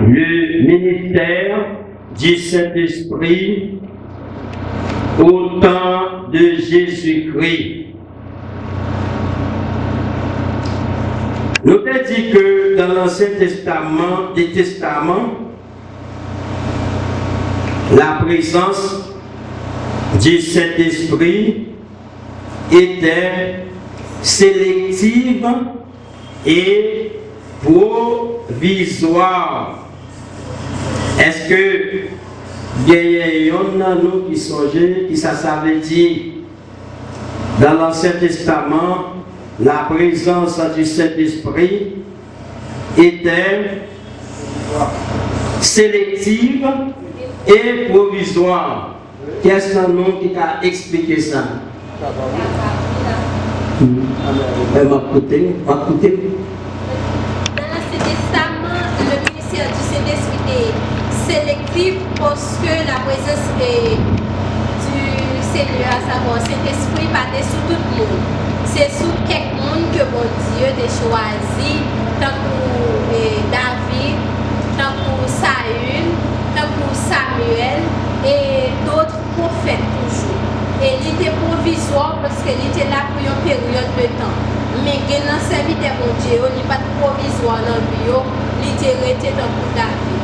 le ministère du Saint-Esprit au temps de Jésus-Christ. Nous avons dit que dans l'Ancien Testament, la présence du Saint-Esprit était sélective et provisoire. Est-ce que il y a nous qui songeait qui ça veut dire dans l'Ancien Testament la présence du Saint-Esprit était sélective et provisoire? Qu'est-ce que nous qui a expliqué ça? Dans l'Ancien Testament, le ministère du Saint-Esprit est sélectif parce que la présence du Seigneur, à savoir Saint-Esprit, pas sur tout le monde. C'est sur quelqu'un que bon Dieu a choisi, tant pour David, tant pour Saül, tant pour Samuel et d'autres prophètes toujours. Et il était provisoire parce qu'il était là pour une période de temps. Mais il n'a servi de mon Dieu, il n'est pas provisoire dans le bio, il était resté dans pour David.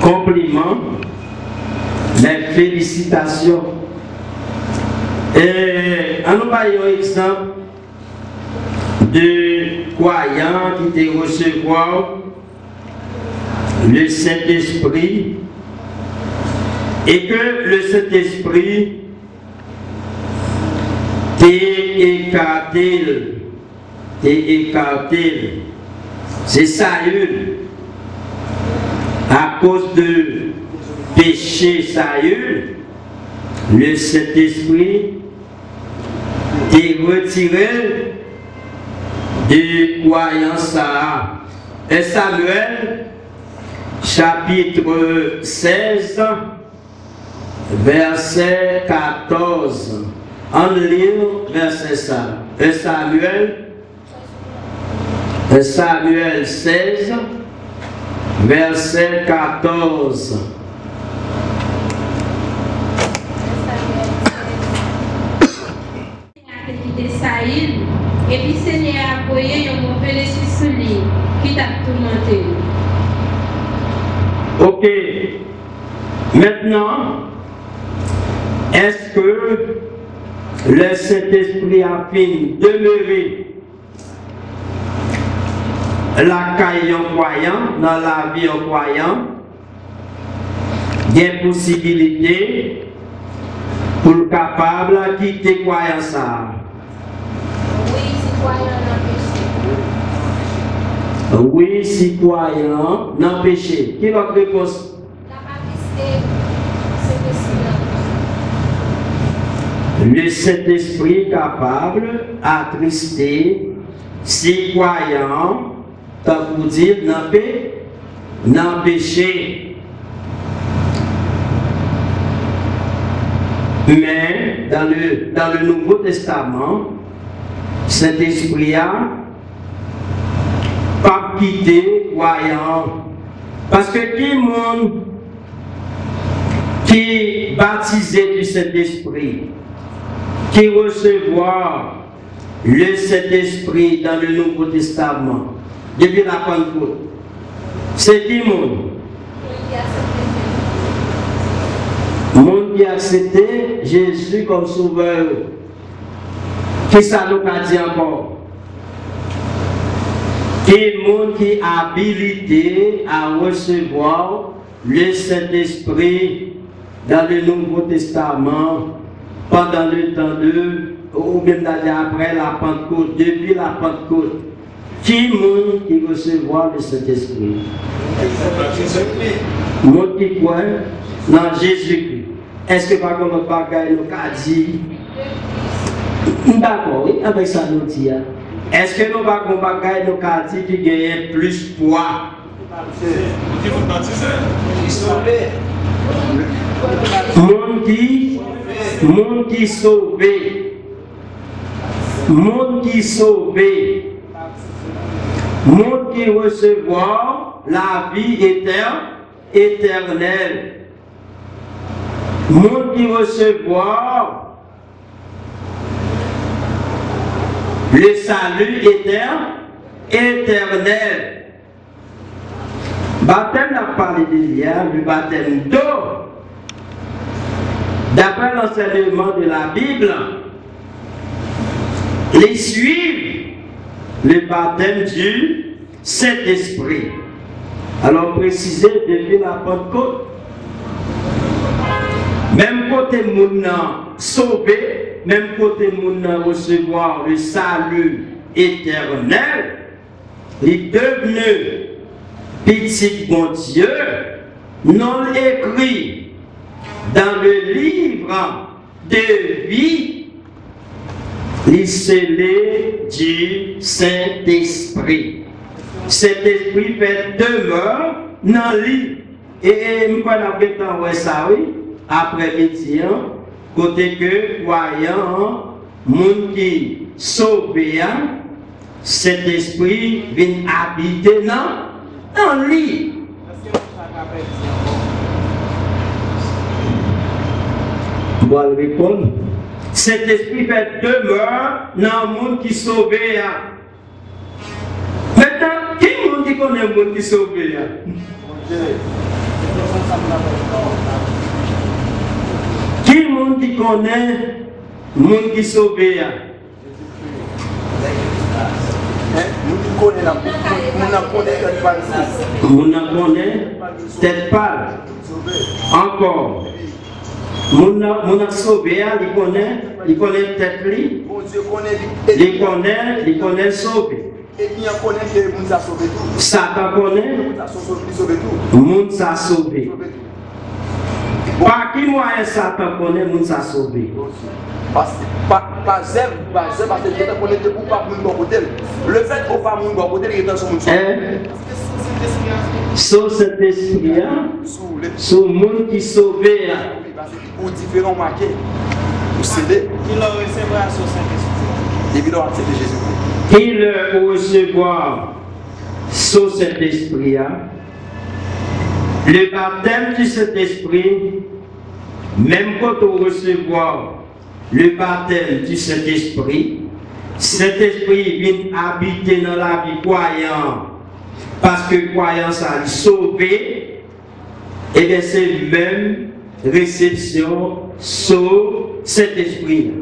Compliments, mes félicitations. Et en nous voyons un exemple de croyants qui étaient recevoir le Saint-Esprit et que le Saint-Esprit t'est écarté. C'est Saül. À cause de péché Saül, le Saint-Esprit est retiré de croyance. Et Samuel, chapitre 16, verset 14. En livre, verset ça. Et Samuel 16, verset 14. Saül, et puis Seigneur a envoyé un mauvais esprit sur lui qui t'a tourmenté. Ok. Maintenant, est-ce que le Saint-Esprit a fini de demeurer la caille en croyant, dans la vie en croyant? Il y a une possibilité pour le capable de quitter croyant ça. Oui, si croyant dans péché. Qui est votre réponse? Le Saint-Esprit capable d'attrister si croyant, tant pour dire dans péché. Mais dans le Nouveau Testament, Saint-Esprit a pas quitté croyant. Parce que qui monde qui baptisé du Saint-Esprit, qui recevoir le Saint-Esprit dans le Nouveau Testament, depuis la Pentecôte, c'est qui monde? Monde qui a accepté Jésus comme sauveur. Qui ça nous a dit encore? Qui est le monde qui est habilité à recevoir le Saint-Esprit dans le Nouveau Testament pendant le temps de, ou même après la Pentecôte, depuis la Pentecôte. Qui est le monde qui recevoir le Saint-Esprit? Le monde qui croit dans Jésus-Christ. Est-ce que par contre, bagaille nous a dit? D'accord, oui, avec ça nous dit. Est-ce que nous avons un bagage de quartier qui gagne plus poids? Monde qui sauvé. Monde qui sauvé. Monde qui recevoir la vie éternelle. Monde qui recevoir le salut éternel. Baptême n'a parlé d'hier, du baptême d'eau. D'après l'enseignement de la Bible, les suivent le baptême du Saint-Esprit. Alors précisé depuis la Pentecôte, même côté moun sauvé, même côté moun recevoir le salut éternel, il est devenu petit bon Dieu, non écrit dans le livre de vie, il scellé du Saint-Esprit. Saint-Esprit fait demeure dans lui. Et nous avons ça, oui, après-midi, côté que croyant, monde qui sauvé, Saint-Esprit vient habiter dans lui. Tu vas le répondre. Cet esprit fait demeure dans le monde qui sauvé. Maintenant, qui est le monde qui connaît le monde qui sauvé? Qui est le monde qui connaît le monde qui sauvé? On connaît tête pâle. Encore. Mon a sauvé, il connaît tête li. Il connaît sauvé. Satan connaît. Moun sa sauvé. Par qui moyen Satan connaît, moun sa sauvé. Le fait qu'on va mon côté, il est dans son monde. Sur cet esprit, sur le monde qui sauvé. Pour différents marqués, pour céder. Il le recevra sur Saint-Esprit. Et il aura accepté Jésus. Il le recevra sur cet esprit. Le baptême de cet esprit, même quand on recevra le baptême du Saint-Esprit, cet esprit vient habiter dans la vie croyante. Parce que croyant ça sauvé, et bien c'est même réception sur cet esprit.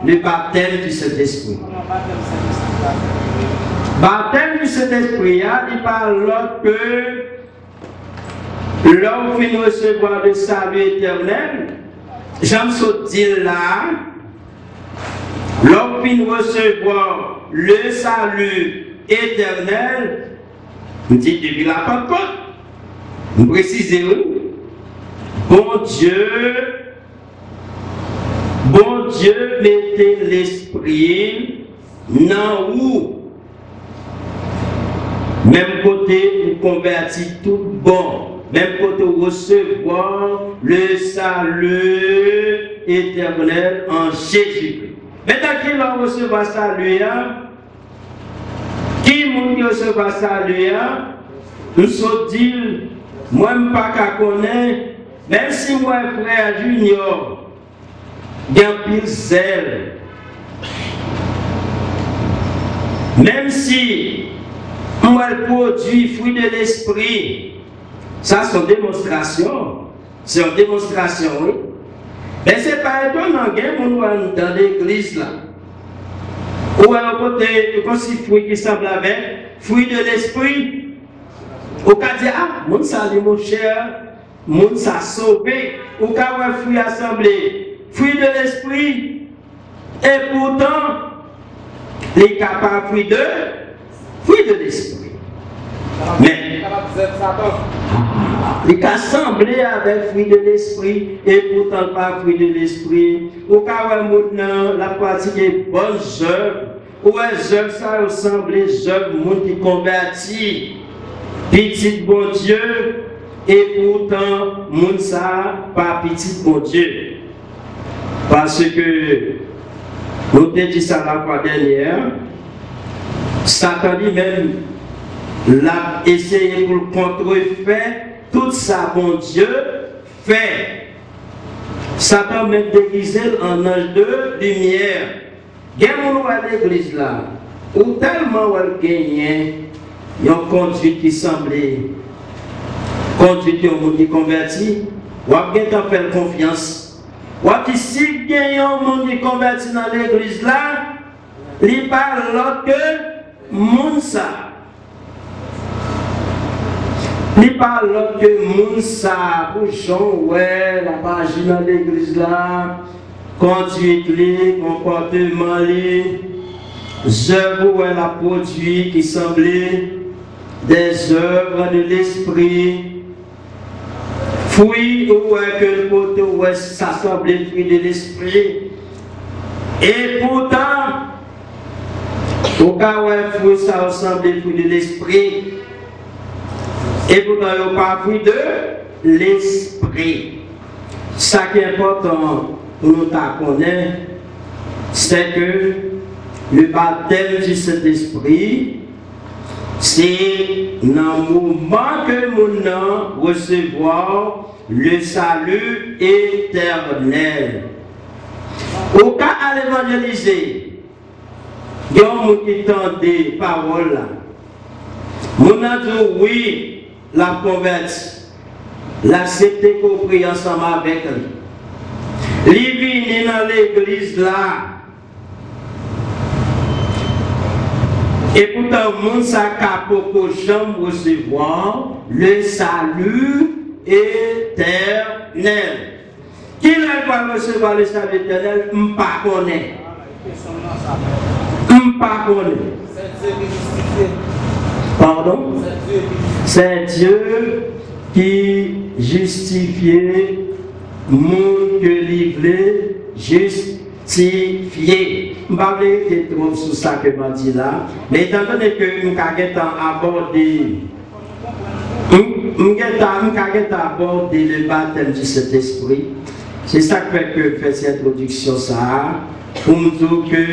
Le baptême du Saint-Esprit. Baptême du Saint-Esprit, il parle l'autre que l'homme finit recevoir le salut éternel. J'aime ce dire là. L'homme finit recevoir le salut éternel. On dit depuis la Pentecôte. Vous précisez où? Bon Dieu mettez l'esprit dans où? Même côté, vous convertit tout bon. Même côté, vous recevoir le salut éternel en Jésus-Christ. Maintenant, qui va recevoir salut? Qui va recevoir salut? Nous sommes dit, moi, je ne sais pas connaître, même si moi, frère Junior, j'ai un pile zèle. Même si moi, je produis fruit de l'esprit, ça, c'est une démonstration. C'est une démonstration, oui. Mais ce n'est pas étonnant, dans l'église, là. Ou à côté, comme si fruit qui semble avec, fruit de l'esprit. Au cas de ah, mon salut mon cher, mon sa sauvé, au cas où un fruit assemblé, fruit de l'esprit, et pourtant, les capables fruit de l'esprit. Mais, les assemblés avec fruit de l'esprit, et pourtant pas fruit de l'esprit, au cas où la pratique est bonne œuvre, ou les œuvres ça ressemble les œuvres, monde qui convertit. Petit bon Dieu, et pourtant, moun sa pas petit bon Dieu. Parce que, nous avons dit ça la fois dernière, Satan lui-même, l'a essayé pour contrefaire tout ça, bon Dieu, fait. Satan m'a déguisé en ange de lumière. Gagne-nous à l'église là, où tellement elle gagne, il y a une conduite qui semblait, conduite au monde qui converti, ou a bien faire confiance. Ou a dit si gagne un monde qui converti dans l'église là, il parle l'autre que monde ça. Il parle l'autre que monde ça, pour Jean, ouais, la page dans l'église là, conduite, comportement, œuvres où elle a produit qui semblaient des œuvres de l'esprit, fruits où est que le côté où ça semblait fruit de l'esprit, et pourtant, au cas où un fruit ça ressemble fruit de l'esprit, et pourtant il n'y a pas fruit de l'esprit. Ça qui est important pour nous connaître, c'est que le baptême du Saint-Esprit, c'est dans le moment que nous recevons le salut éternel. Au cas à l'évangéliser, il y a un qui entend des paroles là. Nous avons dit oui, la converti, l'accepter qu'on prie ensemble avec lui. Il vient dans l'église là. Et pourtant, le monde a capable de recevoir le salut éternel. Qui va recevoir le salut éternel? Je ne connais pas. Je ne connais pas. Pardon? C'est Dieu qui justifie le monde que livré justifié. Je ne vais pas trop sur ça que je dis là, mais étant donné que je vais aborder le baptême du Saint-Esprit, c'est ça que je fais cette introduction ça, pour me dire que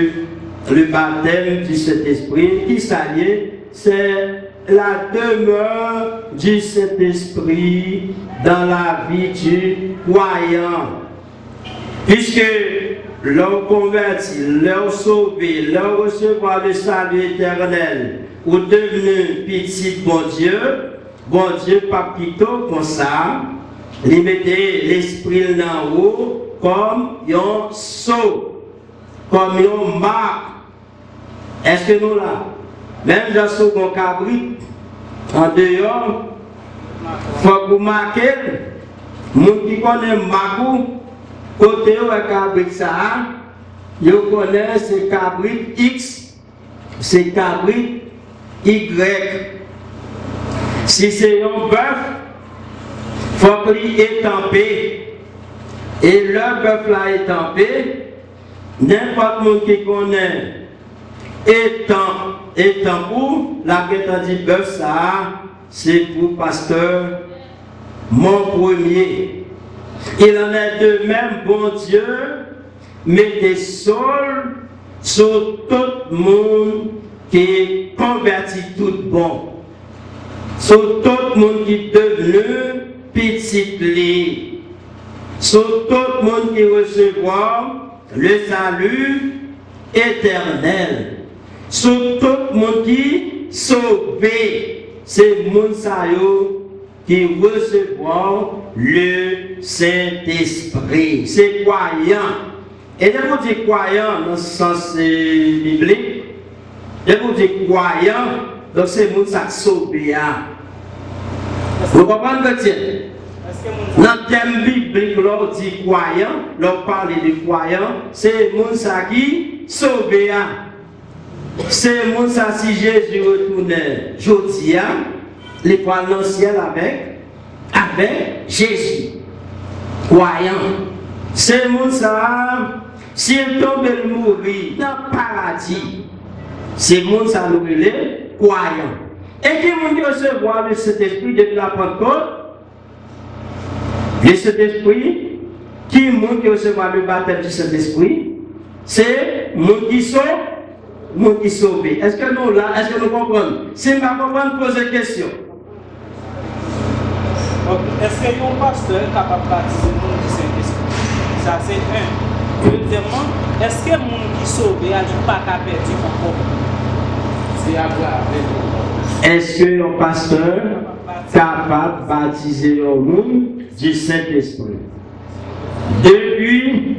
le baptême du Saint-Esprit, qui s'allie, c'est la demeure du Saint-Esprit dans la vie du croyant. Puisque leur converti, leur sauvé, leur recevoir le salut éternel, ou devenu petit bon Dieu, pas plutôt comme ça, il mettait l'esprit en haut comme un saut, comme un marque. Est-ce que nous là? Même dans ce qu'on cabrit, en dehors, il faut que vous marquez, les gens qui connaissent Makou, côté où est cabrit ça, ils connaissent ce cabrit X, c'est cabrit Y. Si c'est un bœuf, il faut qu'il est étampé. Et le bœuf là étampé, n'importe qui connaît étant pour la quête dit bœuf ça, c'est pour pasteur mon premier. Il en est de même, bon Dieu, mettez sol sur tout le monde qui convertit tout bon. Sur tout le monde qui est devenu petit lit. Sur tout le monde qui recevra le salut éternel. Sur tout le monde qui sauvé. C'est le monde qui recevra le Saint-Esprit. C'est croyant. Et je vous dis croyant dans le sens biblique. Je vous dis croyant, donc c'est le monde qui sauvé. Vous comprenez ce que c'est? Dans le thème biblique, l'on dit croyant, l'on parle de croyant, c'est le monde qui sauvé. C'est le monde si Jésus retournait aujourd'hui, les poils dans le ciel avec Jésus. Croyant. C'est le monde s'il tombe et mourir dans le paradis, c'est le monde ça nous relève croyant. Et qui monde recevoir le Saint-Esprit depuis la Pentecôte? Le Saint-Esprit, qui monde recevoir le baptême du Saint-Esprit? C'est le monde qui sont monde qui sauvé. Est-ce que nous là, est-ce que nous comprenons? Si nous ne comprenons, poser une question. Est-ce que un pasteur est capable de baptiser le monde du Saint-Esprit? Ça, c'est un. Deuxièmement, est-ce que le monde qui est sauvé n'a pas qu'à perdre encore? C'est à voir avec. Est-ce qu'un pasteur est capable de baptiser le monde du Saint-Esprit? Depuis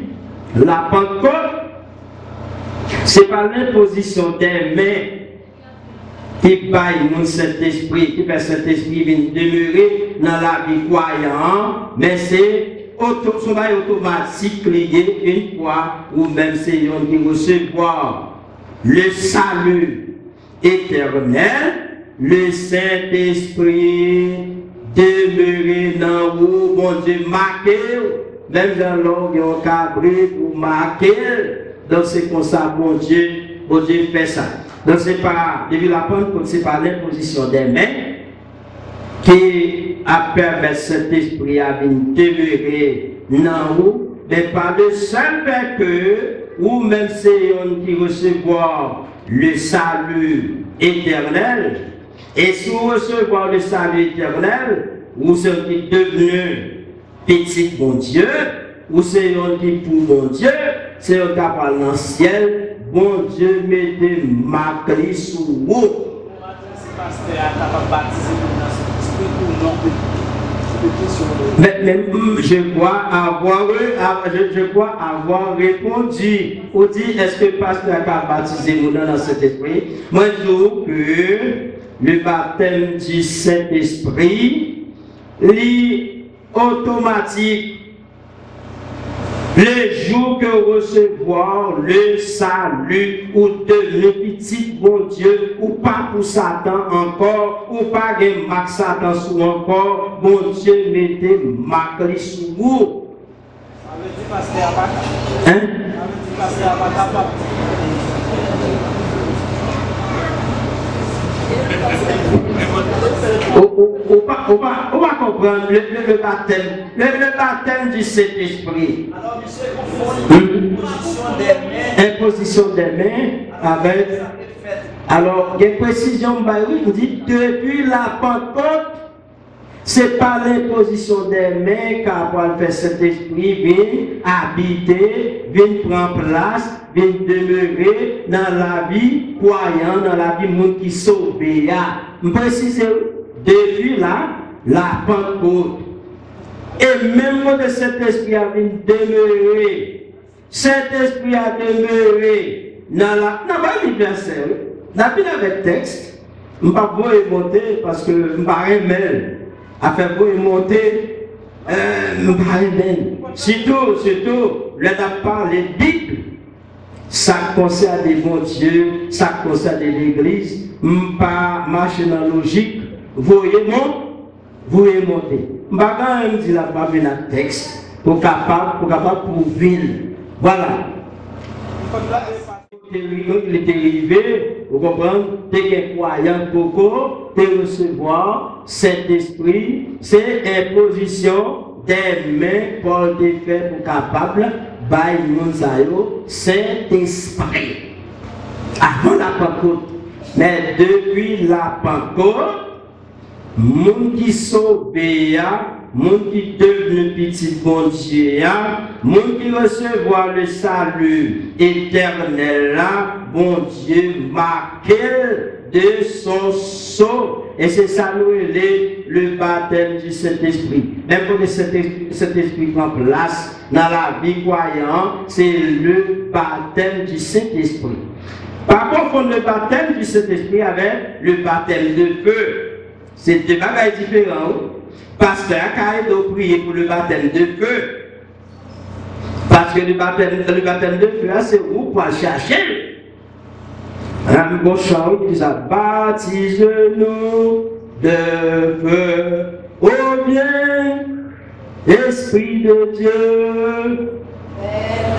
la Pentecôte, ce n'est pas l'imposition des mains qui baille mon Saint-Esprit, qui fait Saint-Esprit venir demeurer dans la vie croyante, mais c'est automatique lié une fois, ou même c'est un qui recevoir le salut éternel, le Saint-Esprit demeurer dans vous, bon Dieu, marqué, même dans l'ordre, il y a un cabri pour marquer, donc c'est comme ça, bon Dieu fait ça. Donc c'est pas, depuis la Pentecôte, c'est pas l'imposition des mains qui a permis cet esprit à venir demeurer dans vous, mais pas le seul fait que, ou même c'est un qui recevoir le salut éternel, et si vous recevez le salut éternel, ou c'est qui devenu petit bon Dieu, ou c'est un qui pour bon Dieu, c'est un qui parle dans le ciel. Bon Dieu, mettez ma clé sous vous. Mais je crois avoir répondu. On dit, est-ce que le pasteur a baptisé nous dans cet esprit? Moi, je dis que le baptême du Saint-Esprit est automatique. Le jour que recevoir le salut ou de le petit bon Dieu, ou pas pour Satan encore, ou pas de marque Satan sous encore, bon Dieu mettez marque sous vous. On va comprendre le baptême du Saint-Esprit. Imposition des mains avec. Alors, il y a une précision, on dit depuis la Pentecôte, ce n'est pas l'imposition des mains car pour faire cet esprit vient habiter, vient prendre place, vient demeurer dans la vie croyant, dans la vie monde qui sauve. Je précise depuis la Pentecôte. Et même de cet esprit a demeurer, cet esprit a demeuré dans la verset. Dans le texte, je ne vais pas vous monter parce que je ne vais pas remettre. À faire vous monter, surtout, là on parle de Bible, ça concerne des bons dieux, ça concerne l'église, pas marcher dans la logique, vous voyez monter. Je ne vais pas dire la Bible dans le texte, pour capable prouver. Voilà. Il est arrivé, vous comprenez, t'es croyant coco, t'es recevoir cet esprit, c'est imposition des mains pour te faire pour capable, by Monsayo, cet esprit. Avant la Pentecôte, mais depuis la Pentecôte, monde qui sauvé, monde qui devenu petit bon Dieu, monde qui recevoir le salut éternel là, bon Dieu marqué de son sceau. Et c'est ça nous le baptême du Saint-Esprit. Même pour que cet esprit prend place dans la vie croyante, c'est le baptême du Saint-Esprit. Par contre, le baptême du Saint-Esprit avec le baptême de feu. C'est deux bagages différents. Pasteur a prié pour le baptême de feu. Parce que le baptême de feu, c'est où pour chercher. Un bon chant qui dit baptise-nous de feu. Ô bien, Esprit de Dieu,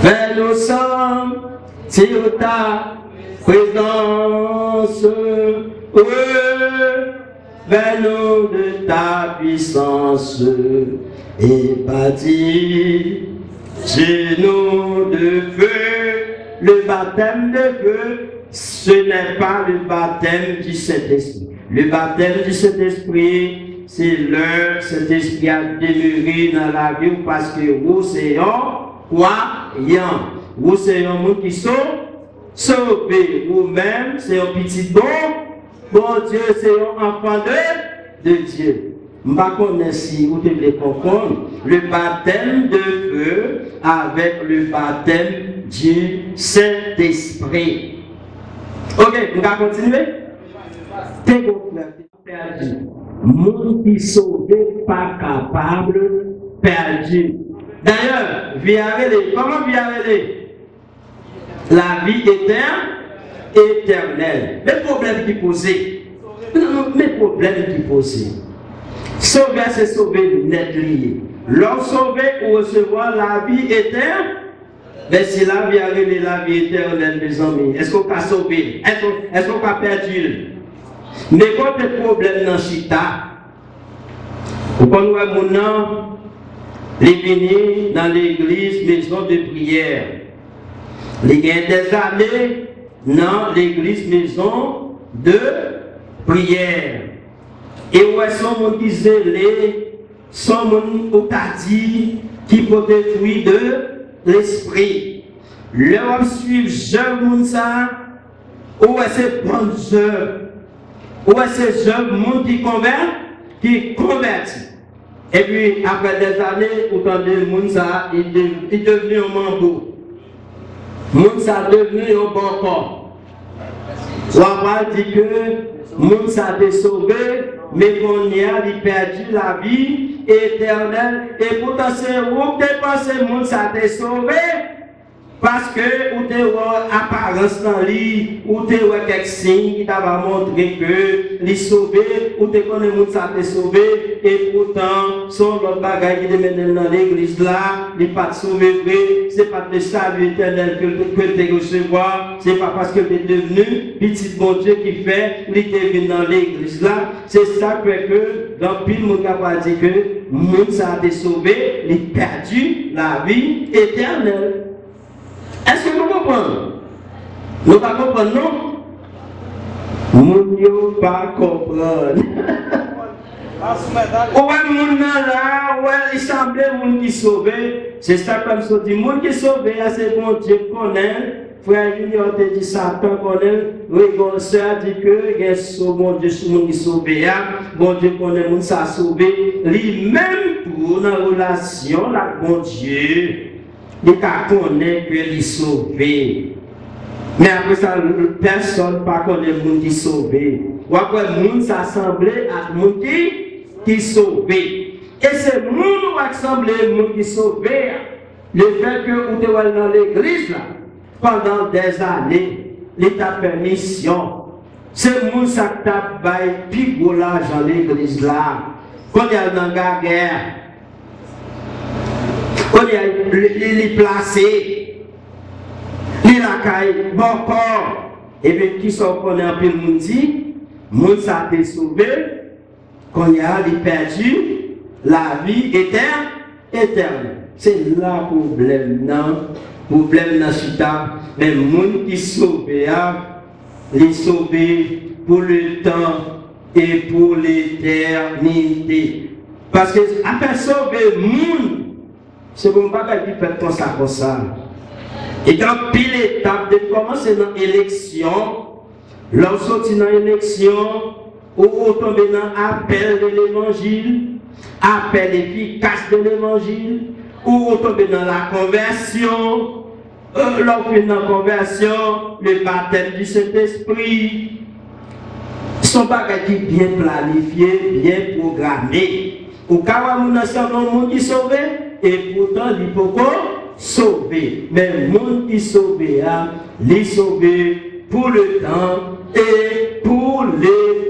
fais-nous sentir ta présence. Fais-nous de ta puissance et baptise-nous de feu. Le baptême de feu ce n'est pas le baptême du Saint-Esprit. Le baptême du Saint-Esprit, c'est l'heure, cet esprit a demeuré dans la vie parce que vous, c'est un croyant. Vous, c'est un monde qui sont sauvés. Vous-même, c'est un petit bon Dieu, c'est un enfant de Dieu. Je ne sais pas si vous devez comprendre le baptême de feu avec le baptême du Saint-Esprit. Ok, on va continuer. T'es perdu. Monde qui sauvé, pas capable, perdu. D'ailleurs, comment virer la vie éternelle. Les problèmes qui posaient. Non, les problèmes qui posaient. Sauver, c'est sauver net lié. L'homme sauvé pour recevoir la vie éternelle. Mais si la vie arrive, la vie éternelle, mes amis, est-ce qu'on a sauvé? Est-ce qu'on a perdu? Mais quand les problèmes dans Chita, quand on voit mon nom, les venir dans l'église, maison de prière. Il y a des années dans l'église, maison de prière. Et où est-ce qu'on dit zélé, son monde qui peut détruire de l'esprit. L'homme suit jeune monde ça, où est-ce que bonnes œuvres, où est-ce que jeunes monde qui convertit. Et puis après des années, autant de monde ça, il est devenu un mambo. Monde ça devenu un bon corps. On va dire que monde ça a été sauvé. Mais qu'on y a perdu la vie éternelle. Et pourtant, c'est où que tu penses que le monde ça t'a sauvé? Parce que ou tu as apparence dans lui, ou tu as quelques signes qui t'a montré que les sauvé, ou tu connais le monde ça t'a sauvé. Et pourtant, son l'autre bagaille qui te mène dans l'église là, il n'est pas sauvé vrai. Ce n'est pas le salut éternel que tu recevoir. Ce n'est pas parce que tu es devenu petit bon Dieu qui fait, il te venu dans l'église là. C'est ça que dans pile mon capable dit que le monde ça a été sauvé, il a perdu la vie éternelle. Est-ce que nous comprenons? Nous ne comprenons pas, non? Nous ne pas comprendre. Ouais, moun là, ouais, il semblait moun qui sauvé. C'est ça comme ça dit, moun qui sauvé, c'est bon Dieu connaît. Frère Junior te dit Satan connaît. Oui, bon sœur dit que il y a bon Dieu moun qui sauvé. Bon Dieu connaît moun ça sauvé. Lui-même pour dans relation avec bon Dieu. Il connaît que il est sauvé. Mais après ça, personne ne connaît le monde qui est sauvé. Ou après, le monde s'assemble à le monde qui est sauvé. Et c'est le monde qui assemble le monde qui est sauvé. Le fait que vous êtes dans l'église pendant des années, l'État permission. C'est le monde qui a fait pigolage dans l'église là. Quand il y a dans la guerre, quand il est placé, il a caillé, bon corps. Et bien, qui sont connus un peu le monde dit, le monde a été sauvé, quand il a perdu la vie éternelle. C'est là le problème, non? Le problème dans Chita, mais le monde qui est sauvé, il est sauvé pour le temps et pour l'éternité. Parce que après sauver le monde, c'est bon pas qui fait comme ça. Et dans pile étape de commencer dans l'élection, lorsqu'on est dans l'élection, ou on tombe dans l'appel de l'évangile, appel efficace de l'évangile, ou on tombe dans la conversion, lorsqu'on est dans la conversion, le baptême du Saint-Esprit, son bagage qui est bien planifié, bien programmé. Au cas où nous sommes un monde qui est sauvé, et pourtant il faut sauver. Mais le monde qui est sauvé, il est sauvé pour le temps et pour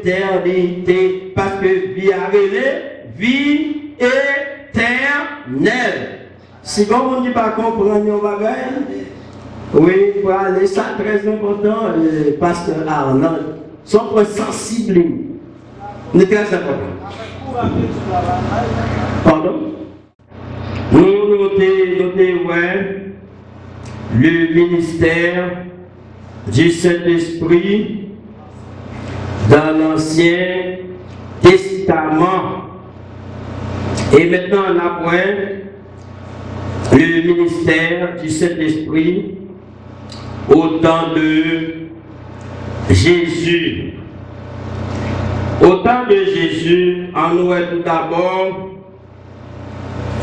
l'éternité. Parce que vie arrivée, vie éternelle. Si vous ne pas comprendre nos bagages, oui, pour aller, ça très important, pasteur Arnold. Son point sensible. C'est très important. Pardon? Nous notons, ouais, le ministère du Saint-Esprit dans l'Ancien Testament. Et maintenant, on apprend le ministère du Saint-Esprit au temps de Jésus. Au temps de Jésus, on nous est tout d'abord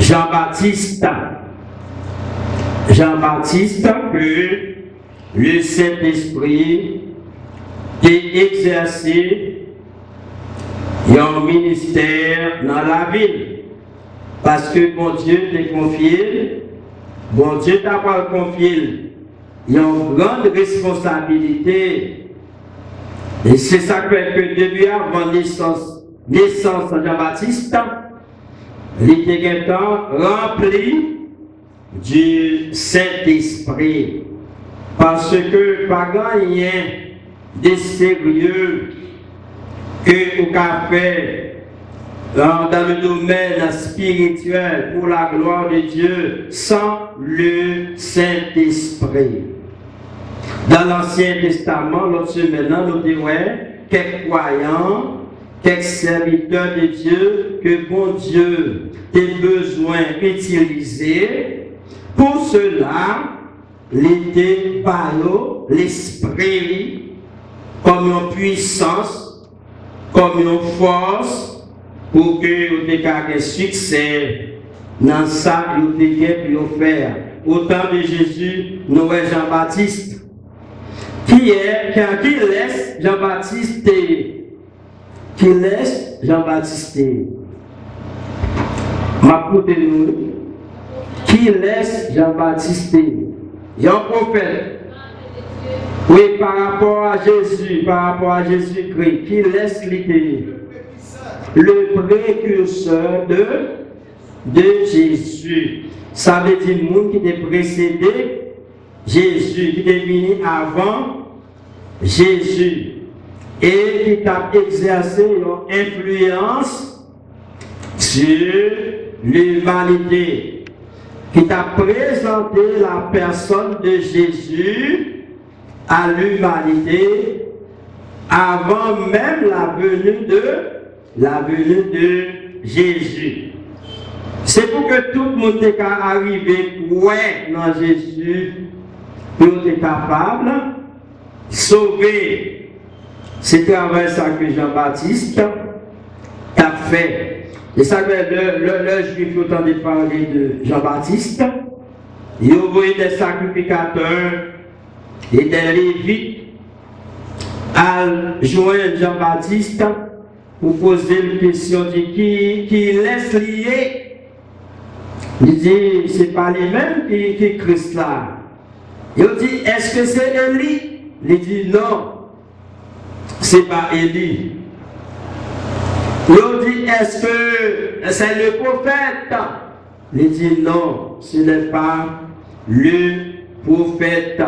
Jean-Baptiste. Jean-Baptiste que le Saint-Esprit a exercé un ministère dans la ville. Parce que bon Dieu t'a confié, bon Dieu t'a pas confié, il y a une grande responsabilité. Et c'est ça que depuis avant naissance de Jean-Baptiste, il était rempli du Saint-Esprit. Parce que pas rien de sérieux que vous avez fait dans le domaine spirituel pour la gloire de Dieu sans le Saint-Esprit. Dans l'Ancien Testament, lorsque maintenant nous disons quelques croyants, quelques serviteurs de Dieu que bon Dieu a besoin d'utiliser, pour cela, l'idée par l'Esprit comme une puissance, comme une force, pour que vous ayez succès dans ça que vous devez faire. Au temps de Jésus, nous avons Jean-Baptiste. Qui laisse Jean-Baptiste? Qui laisse Jean-Baptiste? Qui laisse Jean-Baptiste? Il y a un prophète. Oui, par rapport à Jésus-Christ, qui laisse l'idée? Le précurseur de Jésus. Ça veut dire le monde qui est précédé Jésus, qui est venu avant Jésus et qui a exercé une influence sur l'humanité, qui a présenté la personne de Jésus à l'humanité avant même la venue de Jésus. C'est pour que tout le monde est arrivé dans Jésus, pour être capable de sauver. C'est à travers ça que Jean-Baptiste a fait. Et ça que le juif entendait parler de Jean-Baptiste. Il a envoyé des sacrificateurs et des lévites à joindre Jean-Baptiste pour poser une question de qui laisse lier. Il dit, c'est pas les mêmes qui Christ là. Il dit, est-ce que c'est Élie? Il dit, non, c'est pas Élie. Il dit, est-ce que c'est le prophète? Il dit, non, ce n'est pas le prophète.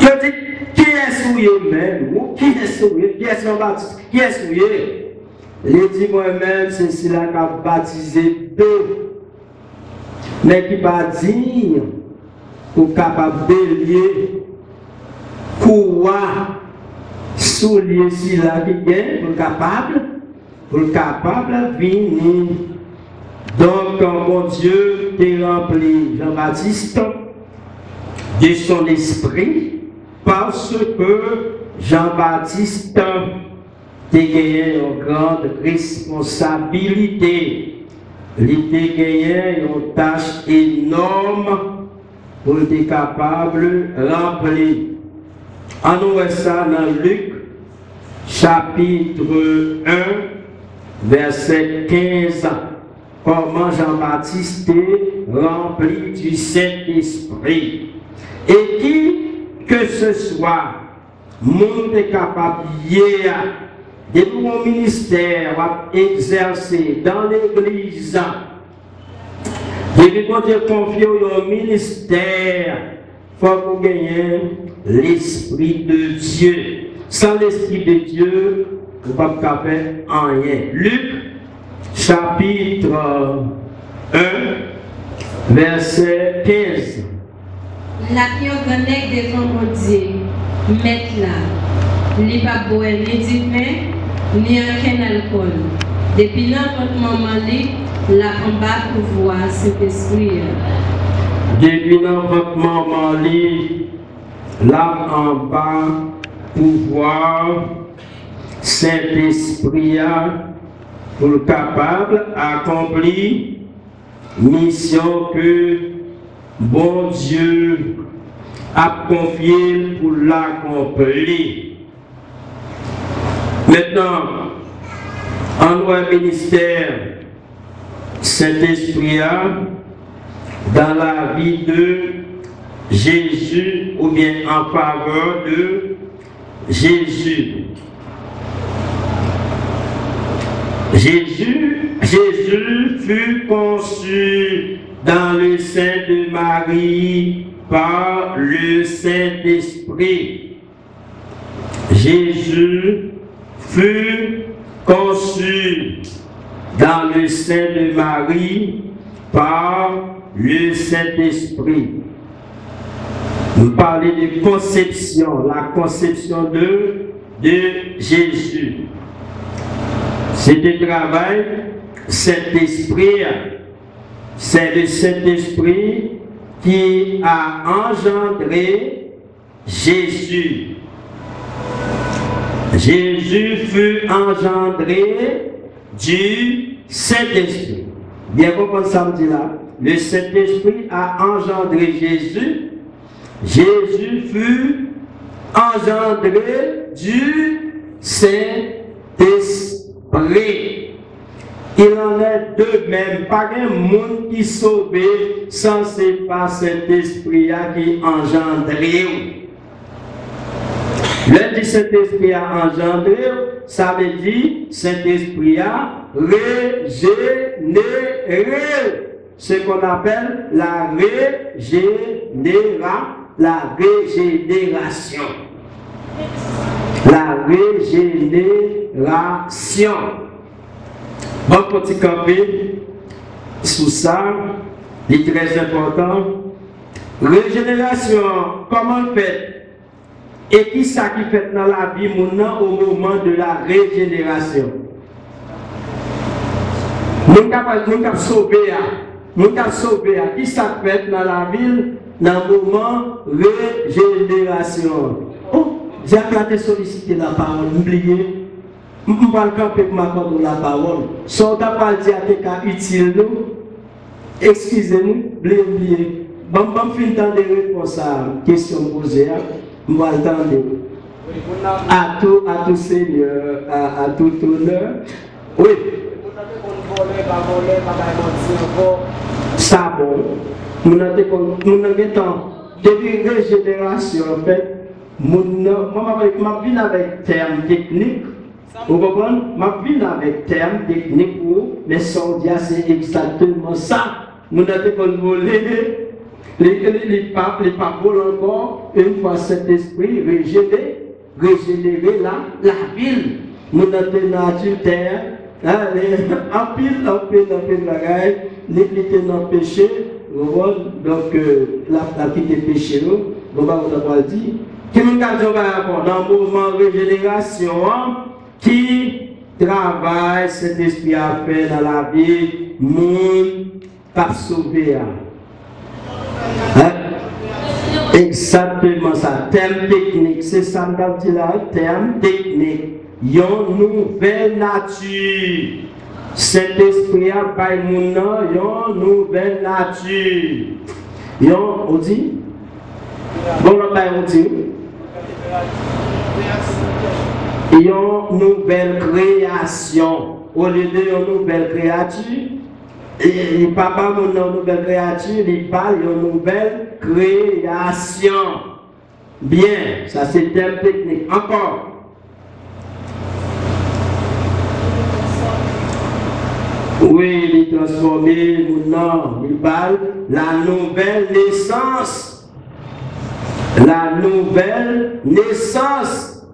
Il dit, qui est souillé même? Qui est souillé? Qui est Jean-Baptiste? Qui est souillé? Il dit, moi-même, c'est celui-là qui a baptisé deux. Mais qui va dire, pour capable de lier, courir, soulier celui-là qui gagne, pour capable de venir. Donc, mon Dieu, t'es rempli Jean-Baptiste de son esprit, parce que Jean-Baptiste a gagné une grande responsabilité. Il a gagné une tâche énorme pour être capable de remplir. On voit ça dans Luc, chapitre 1, verset 15. Comment Jean-Baptiste est rempli du Saint-Esprit. Et qui que ce soit, monde est capable hier de mon ministère va exercer dans l'église. Depuis qu'on te confie au ministère, il faut qu'on gagne l'Esprit de Dieu. Sans l'Esprit de Dieu, on ne peut pas faire rien. Luc, chapitre 1, verset 15. la piongonèque devant mon Dieu, mettre là, li pas boire ni du vin, ni aucun alcool. Depuis notre maman li, la combat pour voir cet esprit. Depuis notre maman li, la en bas pour voir cet esprit pour capable d'accomplir mission que bon Dieu a confiée pour l'accomplir. Maintenant, en notre ministère, cet esprit dans la vie de Jésus ou bien en faveur de Jésus. Jésus fut conçu dans le sein de Marie par le Saint-Esprit. Jésus fut conçu dans le sein de Marie par le Saint-Esprit. Nous parlons de conception, la conception de Jésus. C'est le travail, Saint-Esprit, c'est le Saint-Esprit qui a engendré Jésus. Jésus fut engendré du Saint-Esprit. Bien comprendre samedi là. Le Saint-Esprit a engendré Jésus. Jésus fut engendré du Saint-Esprit. Il en est de même. Pas un monde qui sauvé sans c'est pas cet esprit qui engendré. Le Saint-Esprit a engendré, ça veut dire Saint-Esprit a régénéré. Ce qu'on appelle la régénération. La régénération. Bon petit campé, sous ça, il est très important. Régénération, comment fait? Et qui ça qui fait dans la vie maintenant au moment de la régénération? Nous avons sauvé, qui ça fait dans la ville dans le moment de régénération? Oh, j'ai appelé solliciter la parole, oubliez. Je ne vais pas camper pour m'accorder la parole. Si on n'a pas dit à quelqu'un utile, excusez-moi, oubliez. Bon, je vais entendre des réponses à la question posée. Je vais attendre. À tout Seigneur, à tout honneur. Oui. Ça bon. Nous avons depuis la génération, en fait, moi, je viens avec termes techniques. Vous comprenez? Je viens avec termes techniques, mais sans dire c'est exactement ça. Nous avons volé les papes encore, une fois cet esprit régénérer la ville. Nous avons nature terre, en pile bagaille, les était dans le péché, donc la qui est péché, on va dire. Qui nous a dit dans le mouvement de régénération, qui travaille cet esprit à faire dans la vie, monde pas sauvé. Exactement ça, terme technique, c'est ça que je dis là, terme technique. Une nouvelle nature. Cet esprit a pas une nouvelle nature. On dit? Bon, on dit? Une nouvelle création. Au lieu de nouvelle créature, il ne parle pas de nouvelle créature, il parle de nouvelle création. Bien, ça c'est le terme technique. Encore. Oui, il est transformé, non, il parle la nouvelle naissance. La nouvelle naissance.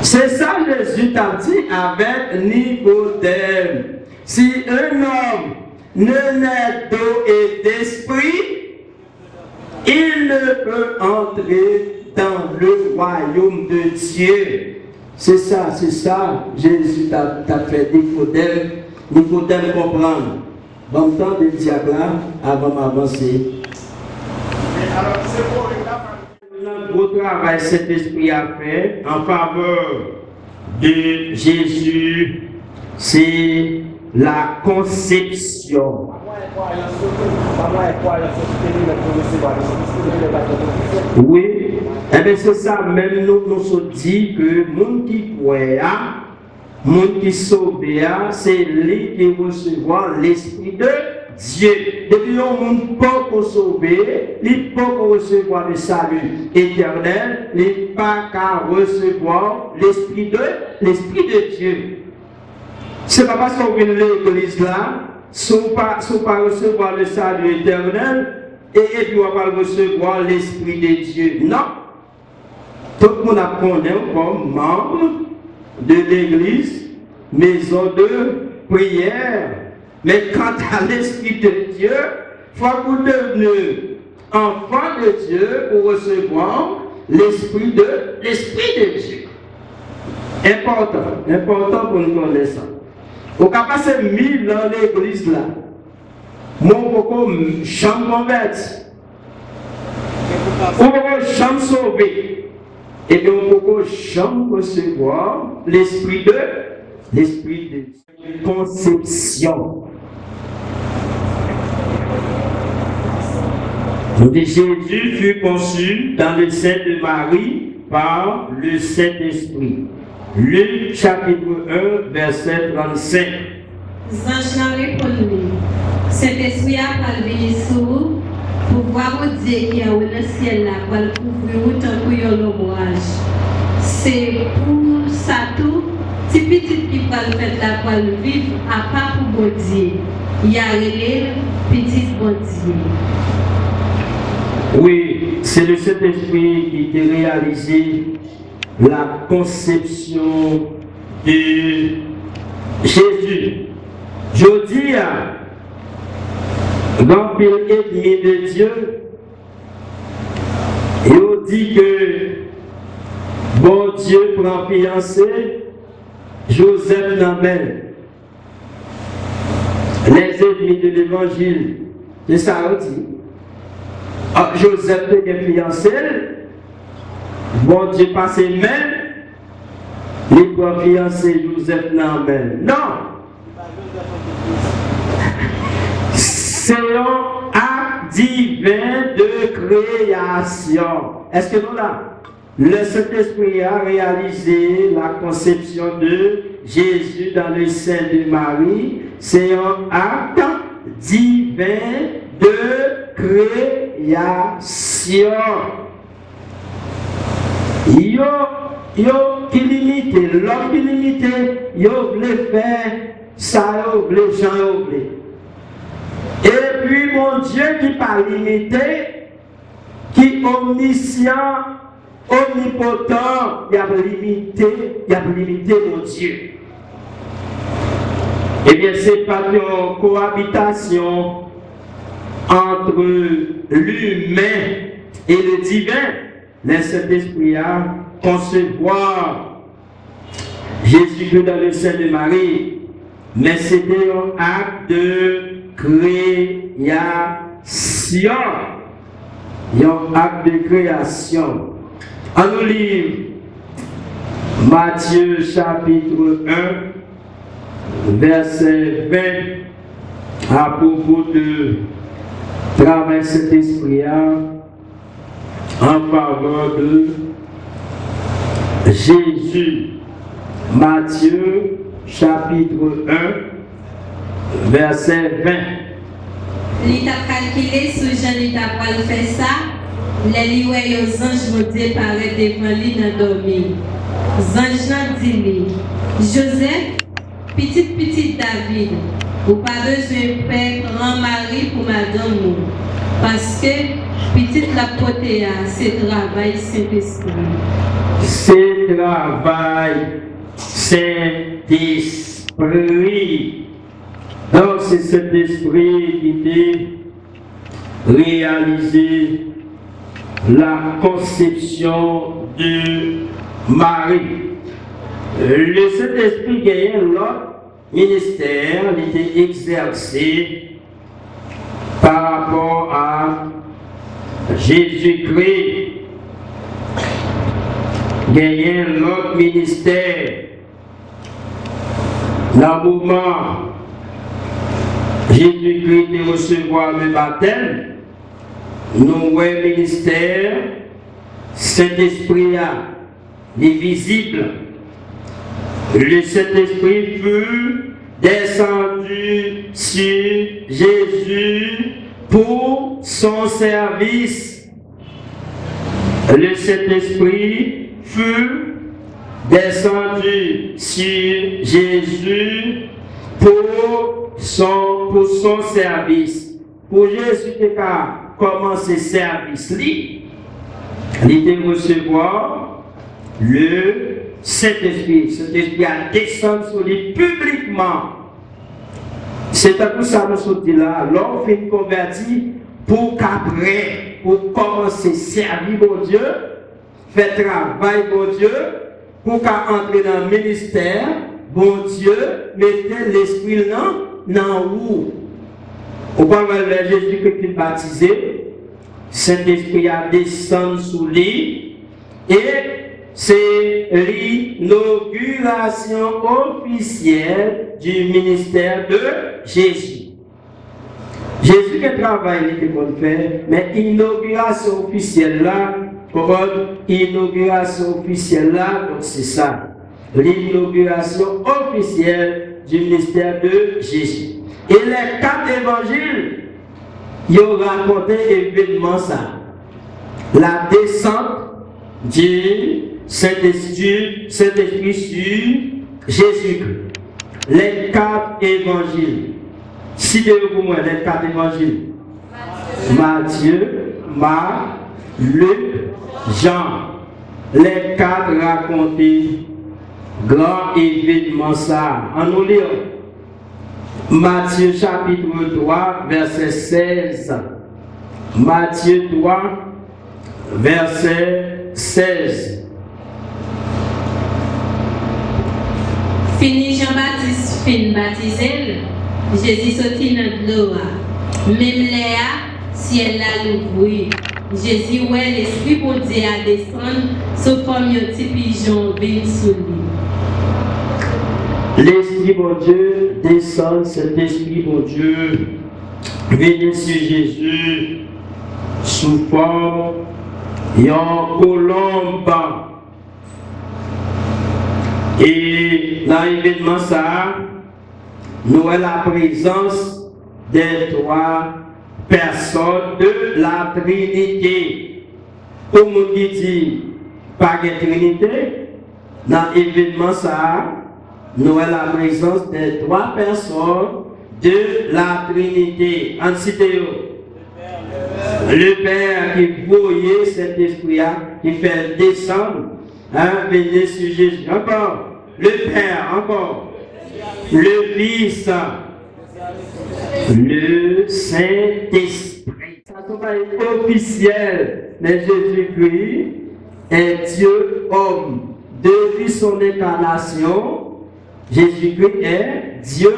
C'est ça Jésus t'a dit avec Nicodème. Si un homme ne naît d'eau et d'esprit, il ne peut entrer dans le royaume de Dieu. C'est ça, Jésus t'a fait Nicodème comprendre. Bon temps de diable avant d'avancer. Un gros travail cet esprit a fait en faveur de Jésus, c'est la conception. Oui, et bien c'est ça, même nous sommes dit que le monde qui croit, le monde qui sauve, c'est lui qui recevra l'Esprit de Dieu. Depuis le monde peut sauver, il peut recevoir le salut éternel, il n'est pas qu'à recevoir l'Esprit de Dieu. C'est pas parce qu'on vient de l'église là, si on ne pas recevoir le salut éternel, et puis on va pas recevoir l'Esprit de Dieu. Non. Tout le monde apprenait comme membre de l'église, maison de prière. Mais quant à l'Esprit de Dieu, il faut que vous deveniez enfant de Dieu pour recevoir l'Esprit de Dieu. Important pour nous connaître ça. Au cas passé 1000 ans l'église là, mon coco chambre converti, ou mon chambre sauvé, et bien mon coco chambre recevoir l'esprit de conception. Donc Jésus fut conçu dans le sein de Marie par le Saint-Esprit. Luc chapitre 1, verset 35. Zanj nan répondit, Saint-Esprit a parlé sur pour voir Dieu qui a dans le ciel là, pour le couvrir autant que l'ombrage. C'est pour ça tout, si petit qui va le faire là pour le vivre, à part pour bon Dieu. Il y a les petits bon Dieu. Oui, c'est le Saint-Esprit qui a réalisé la conception de Jésus. Je dis à l'empire ennemi de Dieu, et on dit que bon Dieu prend fiancé Joseph Nambel. Les ennemis de l'évangile, c'est ça on dit. Ah, Joseph est fiancé. Bon Dieu passe même, il doit fiancer Joseph Nambel. Non! C'est un acte divin de création. Est-ce que nous là? Le Saint-Esprit a réalisé la conception de Jésus dans le sein de Marie. C'est un acte divin de création. Yo qui limite, l'homme qui limite, yo voulait faire ça, yo voulait, Jean yo voulait. Et puis mon Dieu qui pas limité, qui omniscient, omnipotent, il a limité mon Dieu. Eh bien c'est pas une cohabitation entre l'humain et le divin. Mais cet esprit a concevoir Jésus dans le sein de Marie, mais c'était un acte de création. Un acte de création. On nous lit Matthieu chapitre 1, verset 20, à propos de travail cet esprit en faveur de Jésus. Matthieu chapitre 1 verset 20. Il a calculé ce genre il a pas fait ça. Les lieux aux anges vont paraître devant lui dans dormi. Ange n'a dit Joseph, petit David, ou pas besoin de père grand mari pour madame parce que petite la côté c'est travail Saint-Esprit. C'est travail Saint-Esprit. Donc c'est cet esprit qui est réalisé la conception de Marie. Le Saint-Esprit gagnait l'autre ministère, il était exercé par rapport à Jésus-Christ. Gagnait l'autre ministère. Dans le moment Jésus-Christ de recevoir le baptême, nous voyons le ministère, Saint-Esprit est visible. Le Saint-Esprit fut descendu sur Jésus pour son service. Le Saint-Esprit fut descendu sur Jésus pour son service. Pour Jésus qui a commencé le service, il devait recevoir le Saint-Esprit. Saint-Esprit a descendu sur lui publiquement. C'est pour ça que nous sommes là. L'homme fait converti pour qu'après, pour commencer à servir mon Dieu, faire travail pour Dieu, pour qu'entrer dans le ministère, bon Dieu, mettez l'esprit dans où. Au point où Jésus-Christ est baptisé, Saint-Esprit a descendu sur lui et c'est l'inauguration officielle du ministère de Jésus. Jésus qui travaille, il était bon faire, mais l'inauguration officielle là, l'inauguration officielle là, donc c'est ça. L'inauguration officielle du ministère de Jésus. Et les 4 évangiles, ils ont raconté évidemment ça. La descente du Saint-Esprit sur Jésus-Christ. Les 4 évangiles. Citez-vous moi les 4 évangiles. Matthieu, Marc, Luc, Jean. Les 4 racontés grand événement ça. En nous lire. Matthieu chapitre 3, verset 16. Matthieu 3, verset 16. Fini Jean-Baptiste fin baptisé, Jésus sorti dans l'eau. Même là, ciel l'a l'ouvri. Jésus ouais l'esprit pour Dieu à descendre sous forme de petit pigeon vient sur lui. L'Esprit mon Dieu descend, cet Esprit mon Dieu vient sur Jésus sous forme d'une colombe. Et dans l'événement ça, nous avons la présence des 3 personnes de la Trinité. Comme on dit, pas de Trinité, dans l'événement ça, nous avons la présence des 3 personnes de la Trinité. En cité, le Père qui voyait cet esprit qui fait descendre, venir sur Jésus. Encore, le Père, encore, le Fils, le Saint-Esprit. Ça est officiel, mais Jésus-Christ est Dieu homme. Depuis son incarnation, Jésus-Christ est Dieu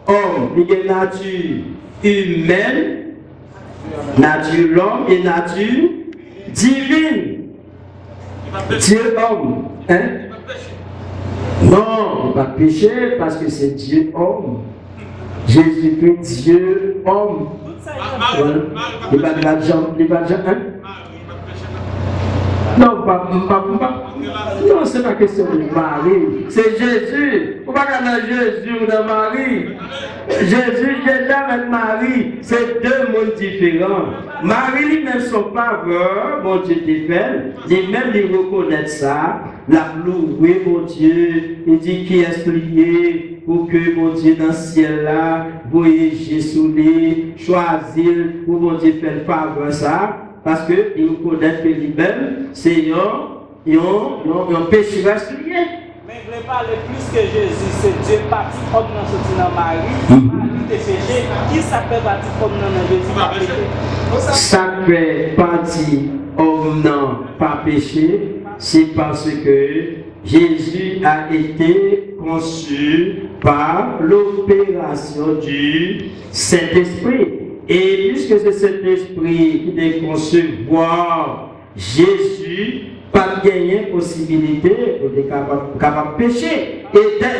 homme. Il est nature humaine, nature l'homme et nature divine. Dieu homme. Hein? Non, il ne va pas pécher parce que c'est Dieu homme. Jésus-Christ Dieu homme. Il va de la jambe, il va de la non, non, c'est pas question de Marie. C'est Jésus. Vous ne pouvez pas regarder Jésus ou dans Marie. Jésus, Jésus avec Marie, c'est 2 mondes différents. Marie, lui-même, son parent, mon Dieu t'est fait, lui-même, il reconnaît ça. La louer, mon Dieu. Il dit qui est prié pour que mon Dieu dans le ciel là, voyez Jésus, choisir pour mon Dieu faire le faveur ça. Parce qu'il reconnaît que lui-même, c'est un pécheur lié. Mais je voulais parler plus que Jésus, c'est Dieu parti comme dans ce dans Marie. Marie était péché. Qui s'appelle parti comme dans Jésus pas péché? Ça fait partie homme non pas péché, c'est parce que Jésus a été conçu par l'opération du Saint-Esprit. Et puisque c'est cet esprit qui est concevoir Jésus, pas de gagner possibilité d'être capable de pécher. Et dès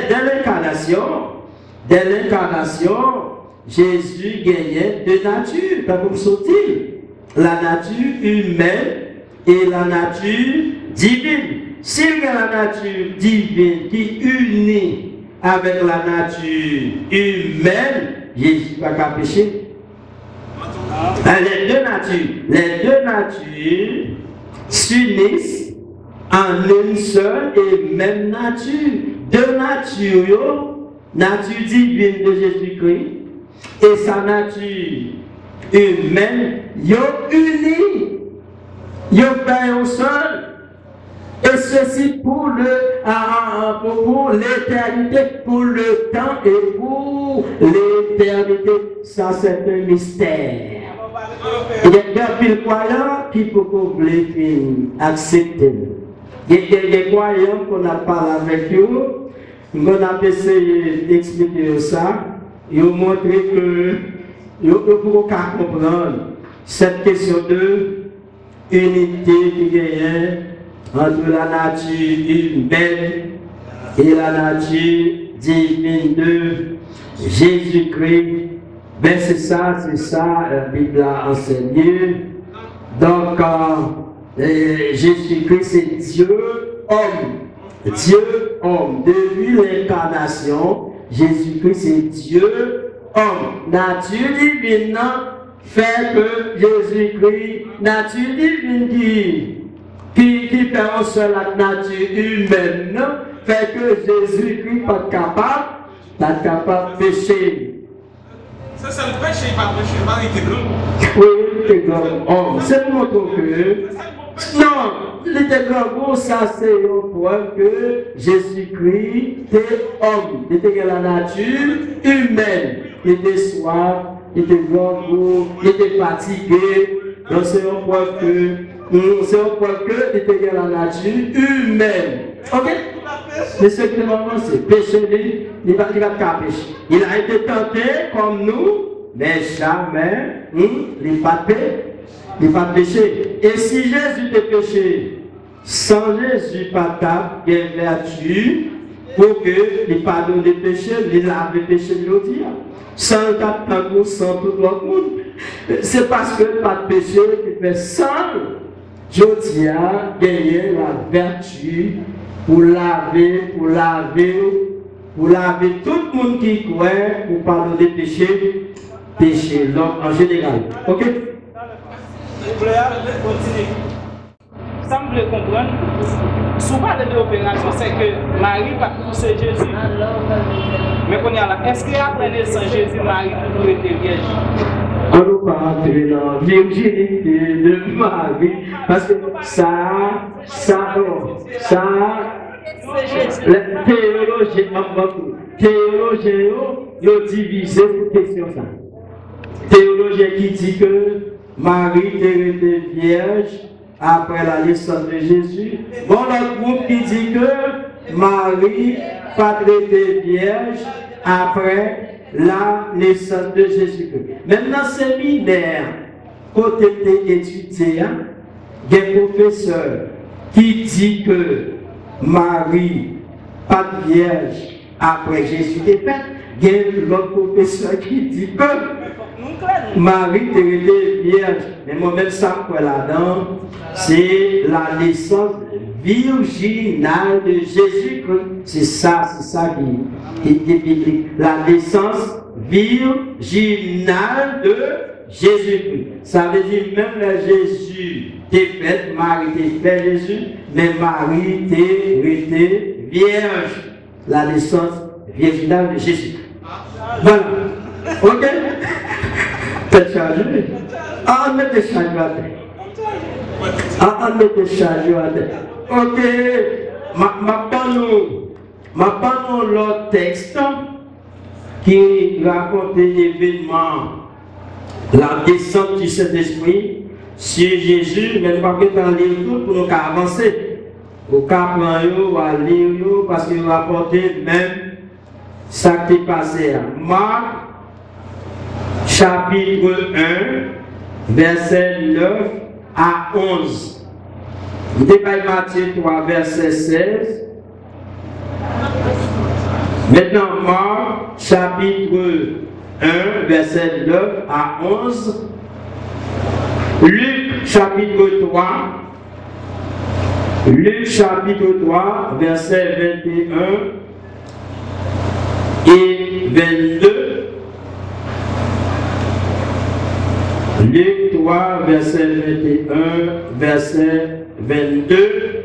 l'incarnation, Jésus gagnait deux natures, pas comme sont-ils, la nature humaine et la nature divine. S'il y a la nature divine qui unit avec la nature humaine, Jésus n'a pas péché. Les deux natures s'unissent en une seule et même nature. Deux natures, nature divine de Jésus-Christ et sa nature humaine, ils sont unis, ils sont un seul. Et ceci pour l'éternité, pour le temps et pour l'éternité. Ça, c'est un mystère. Il y a des croyants qui peuvent accepter. Il y a des croyants qu'on a parlé avec eux, on a essayé d'expliquer ça, et on montre que vous pouvez comprendre cette question de unité qui gagne entre la nature humaine et la nature divine de Jésus-Christ. Ben c'est ça, la Bible a enseigné. Donc, Jésus-Christ, c'est Dieu, homme. Dieu, homme. Depuis l'incarnation, Jésus-Christ, c'est Dieu, homme. Nature divine fait que Jésus-Christ, nature divine qui fait en seul la nature humaine, fait que Jésus-Christ pas capable de pécher. Ça, c'est le péché, pas le péché, Marie était grand. Oui, il était grand. C'est pour montrer que. Non, il était grand, ça c'est un point que Jésus-Christ était homme. Il était la nature humaine. Il était soif, il était grand, il était fatigué. Donc c'est un point que il était la nature humaine. Ok? Mais ce que le c'est péché, il va pécher. Il a été tenté comme nous, mais jamais il n'est pas péché. Et si Jésus était péché, sans Jésus, pas de vertu pour qu'il pardonne les péchés, il lave les péchés de l'autre. Sans le sans tout le monde. C'est parce que pas de péché qui fait sans Jodia gagner la vertu pour laver tout le monde qui croit pour pardonner des péchés, l'homme en général. Ok? Ça me plaît comprendre. Souvent, l'opération, c'est que Marie va pousser Jésus. Mais qu'on y a là, est-ce qu'il y a après naissance Jésus, Marie, pour être vierge? On ne peut pas rentrer dans la virginité de Marie, parce que les théologiens ont divisé pour question ça. Théologien qui dit que Marie était vierge après la naissance de Jésus. Bon, l'autre groupe qui dit que Marie pas été vierge après la naissance de Jésus-Christ. Même dans le séminaire, côté étudié, il y a un professeur qui dit que Marie pas de vierge après Jésus est fait. Il y a l'autre professeur qui dit que Marie était vierge. Mais moi-même, ça, quoi là-dedans, c'est la naissance virginale de Jésus-Christ. C'est ça qui est biblique. La naissance virginale de Jésus-Christ. Ça veut dire même que Jésus était fait, Marie était fait Jésus, mais Marie était vierge. La naissance virginale de Jésus. Voilà. Ok? Faites charger. On met des charges à terre. On met des charges à terre. Ok. Ma Maintenant, l'autre texte qui raconte l'événement, la descente du Saint-Esprit sur Jésus, mais nous ne pouvons pas lire tout pour nous avancer. Au cas où à lire, parce qu'il rapporte même ça qui est passé. Marc, chapitre 1, verset 9 à 11. Nous débattons Matthieu 3, verset 16. Maintenant, Marc, chapitre 1, verset 9 à 11. Luc, chapitre 3. Luc, chapitre 3, verset 21 et 22. Luc 3, verset 21, verset 22.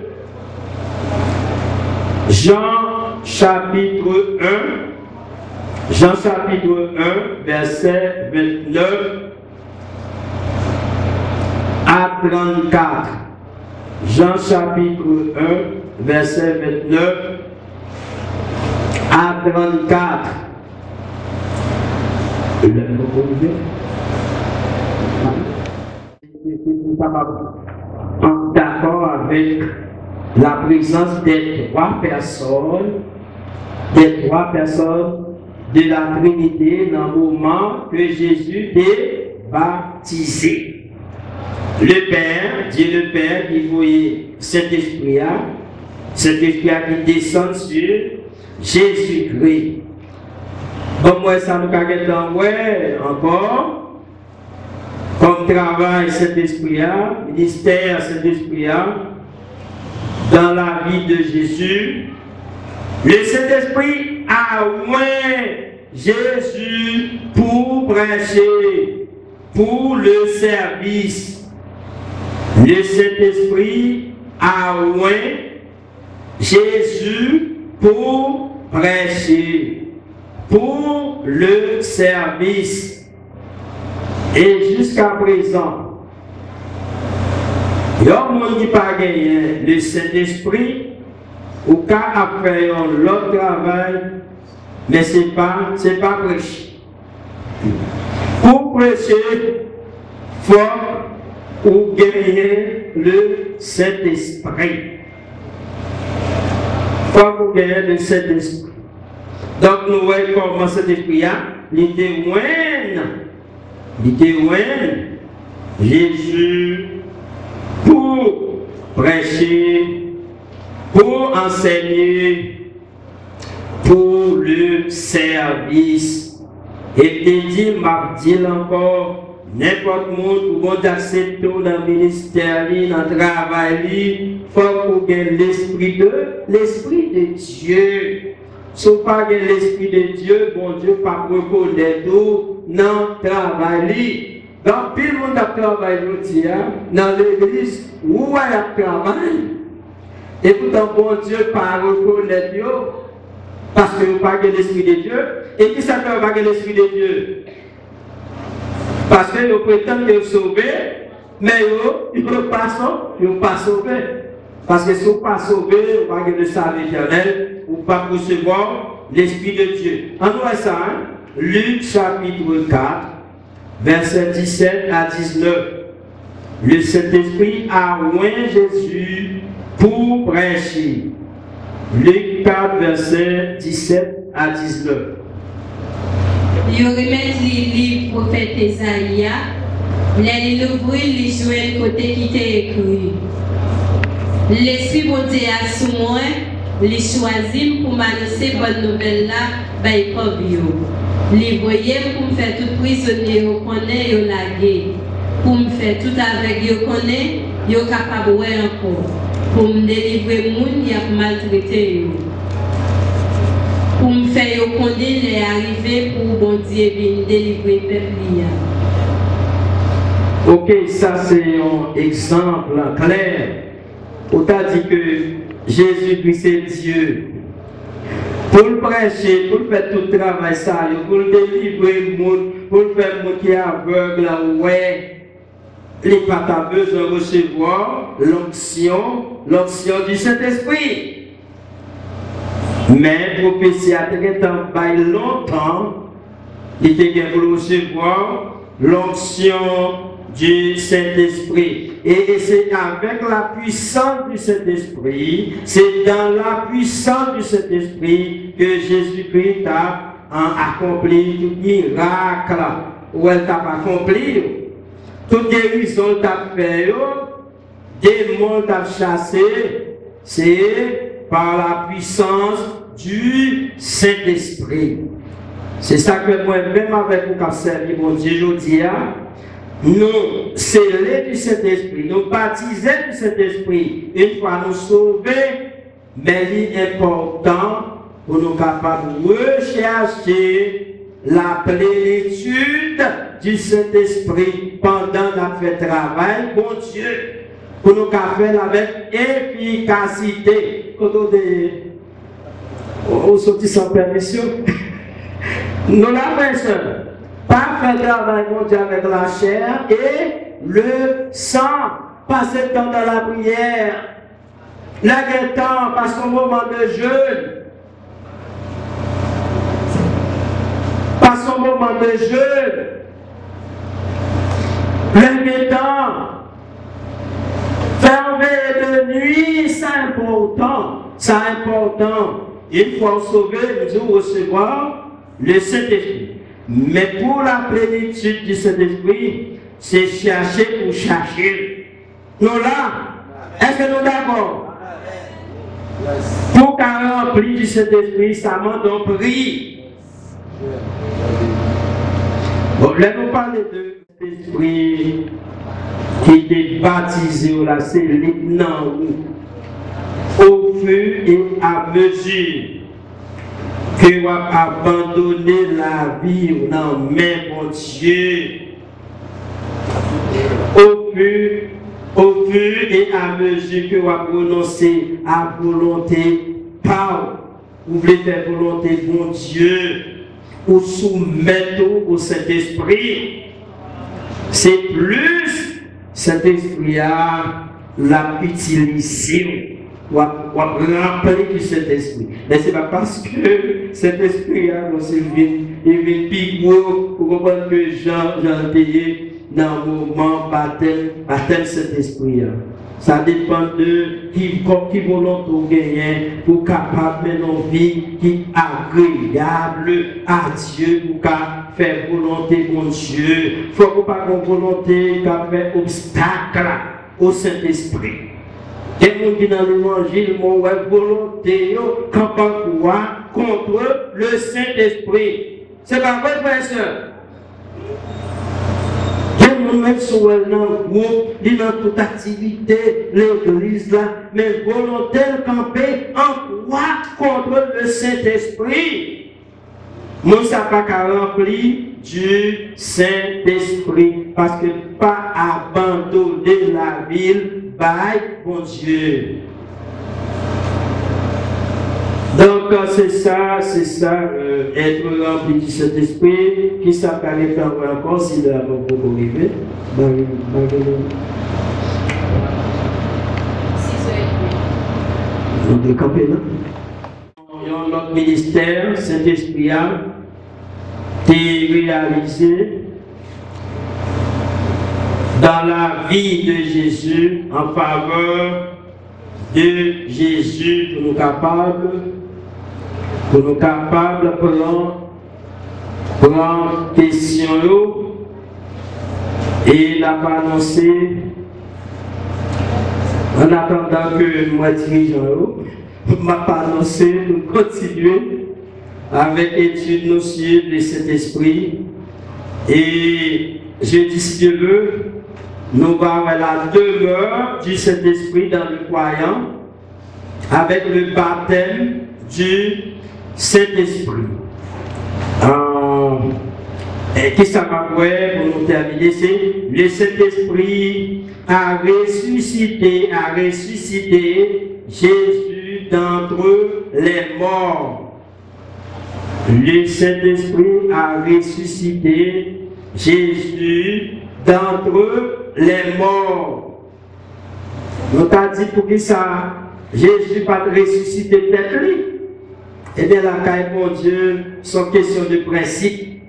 Jean chapitre 1, Jean chapitre 1, verset 29 à 34. Jean chapitre 1, verset 29 à 34. D'accord avec la présence des trois personnes de la Trinité dans le moment que Jésus est baptisé. Le Père, Dieu le Père, qui voyait cet esprit qui descend sur Jésus-Christ. Bon, moi, ça nous a ouais, encore. Comme travail cet esprit-là, ministère cet esprit-là, dans la vie de Jésus, le Saint-Esprit a oint Jésus pour prêcher, pour le service. Le Saint-Esprit a oint Jésus pour prêcher, pour le service. Et jusqu'à présent, il y a un monde qui n'a pas gagné le Saint-Esprit, ou qu'à après l'autre travail, mais ce n'est pas prêcher. Pour prêcher, il faut gagner le Saint-Esprit. Il faut gagner le Saint-Esprit. Donc nous voyons comment cet esprit-là, il témoigne Jésus pour prêcher, pour enseigner, pour le service. Et il dit, mardi encore, n'importe monde qui va accepter dans le ministère, dans le travail, il faut qu'on ait l'esprit de Dieu. Si vous n'avez pas l'esprit de Dieu, bon Dieu, pas reconnaître tout dans le travail. Donc, tout le monde a travaillé dans l'église, où il y a travail. Et pourtant, bon Dieu, pas reconnaître parce que vous n'avez pas l'esprit de Dieu. Et qui ça fait vous pas l'esprit de Dieu? Parce que vous prétendez que vous sauvez, mais vous ne pas sauvé. Parce que si vous ne pas sauvé, vous n'avez pas le salut éternel, vous ne pas recevoir l'Esprit de Dieu. En voit ça, hein? Luc chapitre 4, versets 17 à 19. Le Saint-Esprit a oint Jésus pour prêcher. Luc 4, versets 17 à 19. Il remet le livre prophète Esaïa, il ouvre les joints côté qui était écrit. L'Esprit bon Dieu a sous moi, les choisi pour m'annoncer bonne nouvelle là, by Pabio. Les voyez pour me faire tout prisonnier, au connaît, au lagué. Pour me faire tout avec, yo connaît, yo capable de encore. Pour me délivrer moun, y a maltraité yo. Pour me faire yo connaître les arrivées pour bon Dieu venir délivrer peuple. Ok, ça c'est un exemple clair. On t'a dit que Jésus-Christ est Dieu. Pour le prêcher, pour faire tout le travail, ça, pour le délivrer le monde, pour le faire le monde qui est aveugle, ouais, il n'y a pas besoin de recevoir l'onction du Saint-Esprit. Mais prophétie a été en longtemps, il était pour recevoir l'onction du Saint-Esprit. Et c'est avec la puissance du Saint-Esprit, c'est dans la puissance du Saint-Esprit que Jésus-Christ a accompli tout miracle, ou elle t'a accompli, toute guérison t'a fait, démons t'a chassé, c'est par la puissance du Saint-Esprit. C'est ça que moi-même avec vous qui servi mon Dieu, je dis, nous scellés du Saint-Esprit, nous baptisés du Saint-Esprit, une fois nous sauvés, mais il est important pour nous capables de rechercher la plénitude du Saint-Esprit pendant notre travail, bon Dieu, pour nous faire avec efficacité. Quand on sortit sans permission, nous l'avons fait. Pas faire travail mon Dieu avec la chair et le sang. Passer le temps dans la prière. Le temps, passer un moment de jeûne. Passer un moment de jeûne. Le temps. Faire veille de nuit, c'est important. C'est important. Une fois sauvé, nous devons recevoir le Saint-Esprit. Mais pour la plénitude du Saint-Esprit, c'est chercher pour chercher. Nous là, est-ce que nous sommes d'accord? Pour qu'on remplisse du Saint-Esprit, ça m'a donc pris. Bon, là, nous parlons de l'Esprit qui est baptisé au la célèbre au fur et à mesure que vous abandonnez la vie dans main mon Dieu. Au fur et à mesure que vous prononcez à volonté, par vous voulez faire volonté mon Dieu, ou soumettre au Saint-Esprit, c'est plus cet esprit a la utilisation. Ou remplir du Saint-Esprit. Mais ce n'est pas parce que cet esprit a il vient plus gros pour comprendre que Jean payé dans le moment baptême cet esprit. Ça dépend de qui volonté vous gagnez pour capable de vie qui est agréable à Dieu pour faire volonté mon Dieu. Il ne faut pas qu'on volonté qui fait obstacle au Saint-Esprit. Et nous qui dans l'évangile, mon volonté, contre le Saint-Esprit. C'est pas vrai, frère et soeur. Et nous mettons sur le groupe, dans toute activité, l'église là, mais volonté camper en quoi contre le Saint-Esprit. Nous ne sommes pas remplis du Saint-Esprit parce que pas abandonner la ville. Bye, bon Dieu. Donc, c'est ça, être rempli du Saint-Esprit, qui s'appelle faire encore si le avant pour arriver. De camper là. Notre ministère, Saint-Esprit, a été réalisé dans la vie de Jésus en faveur de Jésus pour nous capables de prendre question et n'a pas annoncé en attendant que moi dirigeant m'a pas annoncé nous continuer avec l'étude nocive de cet esprit et je dis si Dieu veut nous allons avoir la demeure du Saint-Esprit dans le croyant avec le baptême du Saint-Esprit. Et qui ça va pour nous terminer, c'est le Saint-Esprit a ressuscité Jésus d'entre les morts. Le Saint-Esprit a ressuscité Jésus d'entre les morts. Nous t'a dit pour qui ça? Jésus pas ressuscité peut-être lui. Eh bien, la caille, bon Dieu, sont question de principe.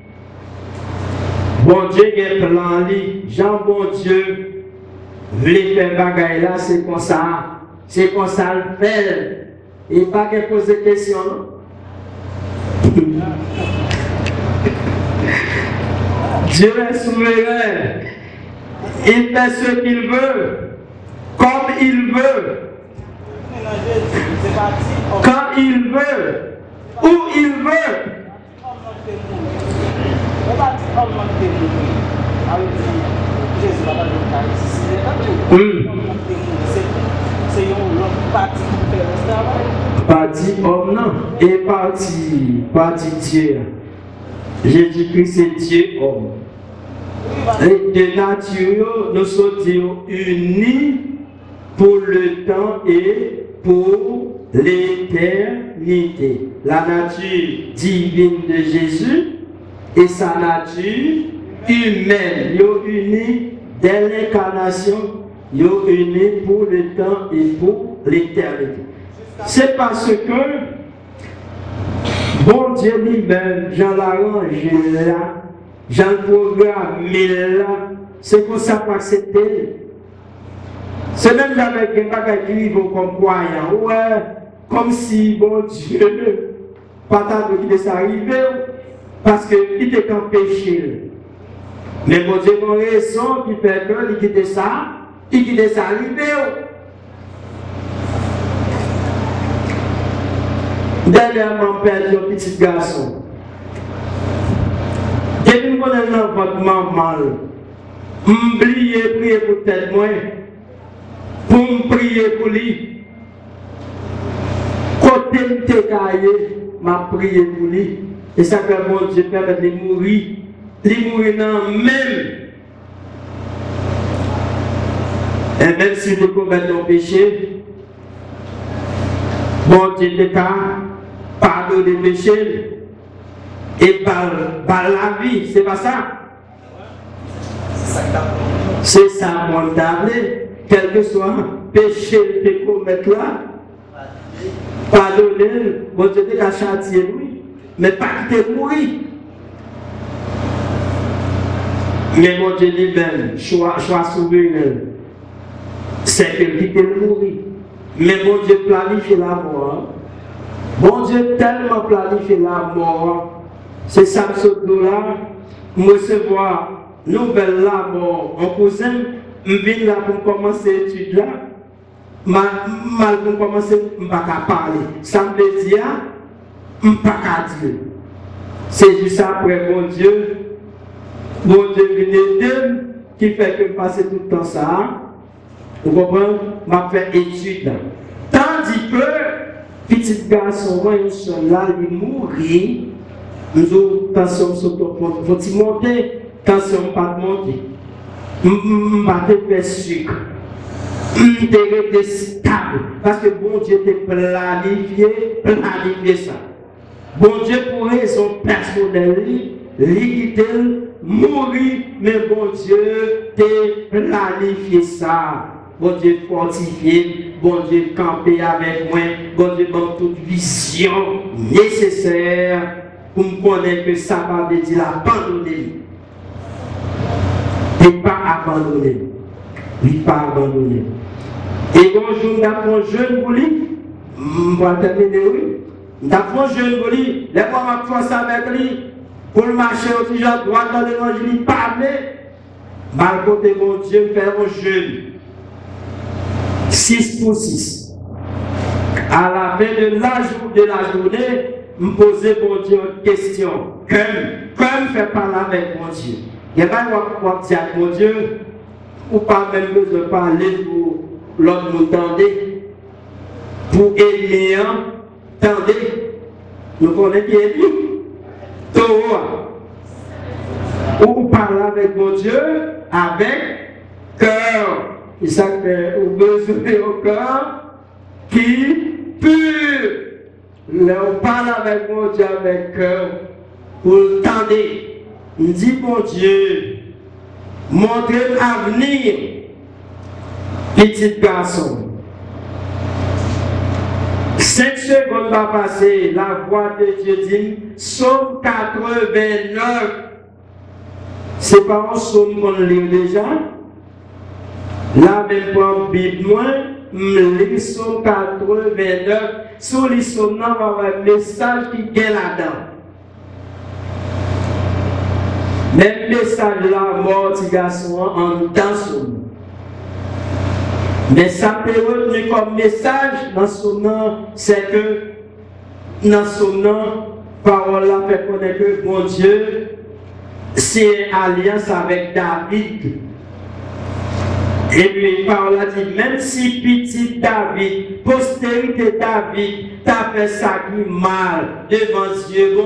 Bon Dieu, il y a un plan, Jean, bon Dieu, voulait faire bagaille là, c'est comme ça. C'est comme ça le fait. Et pas qu'elle pose des questions, non? Dieu est souverain. Il fait ce qu'il veut, comme il veut, quand il veut, où il veut. Parti homme, non, et parti Dieu. Jésus-Christ c'est Dieu homme. Et de nature, nous sommes unis pour le temps et pour l'éternité. La nature divine de Jésus et sa nature humaine, ils unis dès l'incarnation, ils unis pour le temps et pour l'éternité. C'est parce que bon Dieu lui-même, Jean l'arrange là, Jean le programme là, c'est comme ça pour accepter. C'est même avec des bagages qui vivent comme croyants, ouais, comme si bon Dieu, pas tant de ça arriver, parce qu'il était qu'un péché. Mais bon Dieu a raison qui fait que il quitte ça arriver. Dernièrement, perdu un petit garçon. Depuis que je connais votre maman, m'oublier prier pour tête moi, pour me prier pour lui. Côté de tes cahiers, m'a prié pour lui. Et ça fait bon Dieu permettre de mourir. Il mourir dans même. Et même si vous commettez un péché, bon Dieu te pardonne les péchés et par la vie, c'est pas ça? C'est ça mon tablé, quel que soit le péché que vous commettez là, pardonnez, bon Dieu te châtier lui, mais pas quitter mourir. Mais mon Dieu lui-même, choix souverain, c'est qu'il quitte mourir. Mais mon Dieu planifie la mort. Bon Dieu tellement planifie la mort. C'est ça que ce là, recevoir nouvelle la mort. En cousin, je viens là pour commencer l'étude là. Mal pour commencer, je ne vais pas parler. Ça me veut dire, je ne vais pas dire. C'est juste après, mon Dieu vient d'eux qui fait que je passe tout le temps ça. Vous comprenez? Je fais étude. Tandis que, petit garçon, quand ils sont là, ils mourent. Nous avons tension sur ton compte. Faut-il monter? Tension pas monter. Je ne vais pas faire sucre. Je vais être stable. Parce que bon Dieu t'a planifié ça. Bon Dieu pour raison personnelle, liquider, mourir, mais bon Dieu t'a planifié ça. Bon Dieu fortifié, bon Dieu campé avec moi, bon Dieu donne toute vision nécessaire pour me connaître que ça va me dire abandonner. Et pas abandonner. Oui, pas abandonner. Et bonjour, nous avons un jeune pour lui. Je vais terminer, oui. Nous avons un jeune pour lui. Les fois, je vais faire avec lui. Pour le marcher au petit genre droit dans l'évangile, parler. Mal côté mon Dieu, faire un jeune. 6 pour 6. À la fin de la journée, me poser mon Dieu une question. Comme faire parler avec mon Dieu. Il n'y a pas de dire à mon Dieu, ou pas même besoin de parler pour l'autre nous tendez. Pour aimer, tendez. Nous connaissons qui est dit. Ou parler avec mon Dieu avec cœur. Et ça fait au besoin au cœur qui pur. Là, on parle avec mon Dieu avec cœur. Pour le tendre. On dit mon Dieu, montrez l'avenir, petit garçon. 5 secondes va passer, la voix de Dieu dit, Psaume 89. C'est pas un psaume qu'on lit déjà. Là, même pour un Bible, moi, je lis Psaume 89. Sur les psaumes, on va avoir un message qui est là-dedans. Même message de la mort du garçon en temps. Mais ça peut retenu comme message dans son nom, c'est que dans son nom, parole là fait connaître que bon Dieu, c'est une alliance avec David. Et puis parole là dit, même si petit David, postérité David, t'a fait ça qui mal devant Dieu,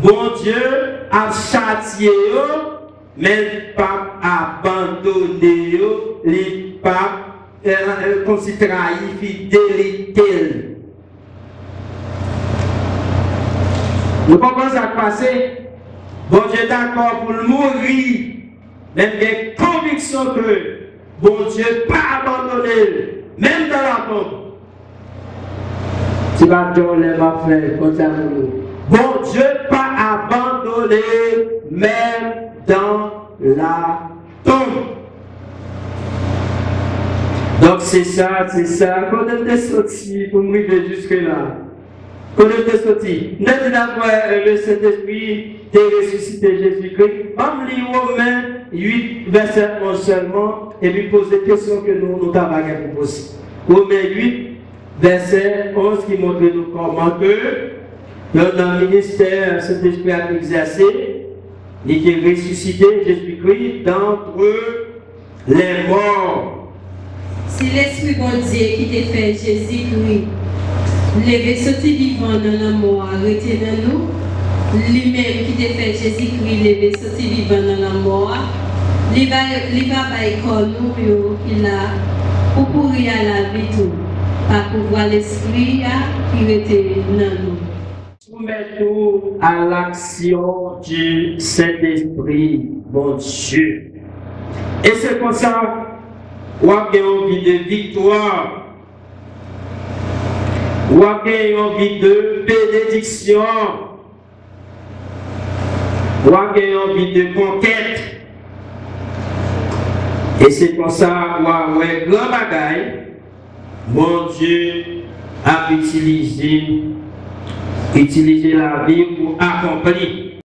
bon Dieu a châtié mais pas abandonné les papes comme si trahi fidélité. Nous comprenons ça passer. Bon Dieu d'accord pour le mourir. Même des convictions que bon Dieu pas abandonné, même dans la tombe. Tu vas dire les ma frère, bon Dieu pas abandonné, même dans la tombe. Donc c'est ça, quand on est sorti pour mourir jusque-là. Quand on est sorti, nous avons d'abord le Saint-Esprit de ressuscité Jésus-Christ. On lit Romains 8, verset 11 seulement, et puis pose des questions que nous avons posées. Romains 8, verset 11 qui montre nous comment que dans le ministère Saint-Esprit a exercé, il est ressuscité Jésus-Christ d'entre les morts. Si l'Esprit bon Dieu qui t'a fait Jésus-Christ, levé sorti vivant dans la mort, arrêté dans nous, lui-même qui t'a fait Jésus-Christ, levé sorti vivant dans la mort, il va école nous, il a pour pourrir à la vie tout, par pouvoir l'Esprit qui était dans nous. Soumettons à l'action du Saint-Esprit, mon Dieu. Et c'est comme ça, on a envie de victoire, on a envie de bénédiction, on a envie de conquête. Et c'est comme ça, on a un grand bagaille, mon Dieu a utilisé la vie pour accomplir.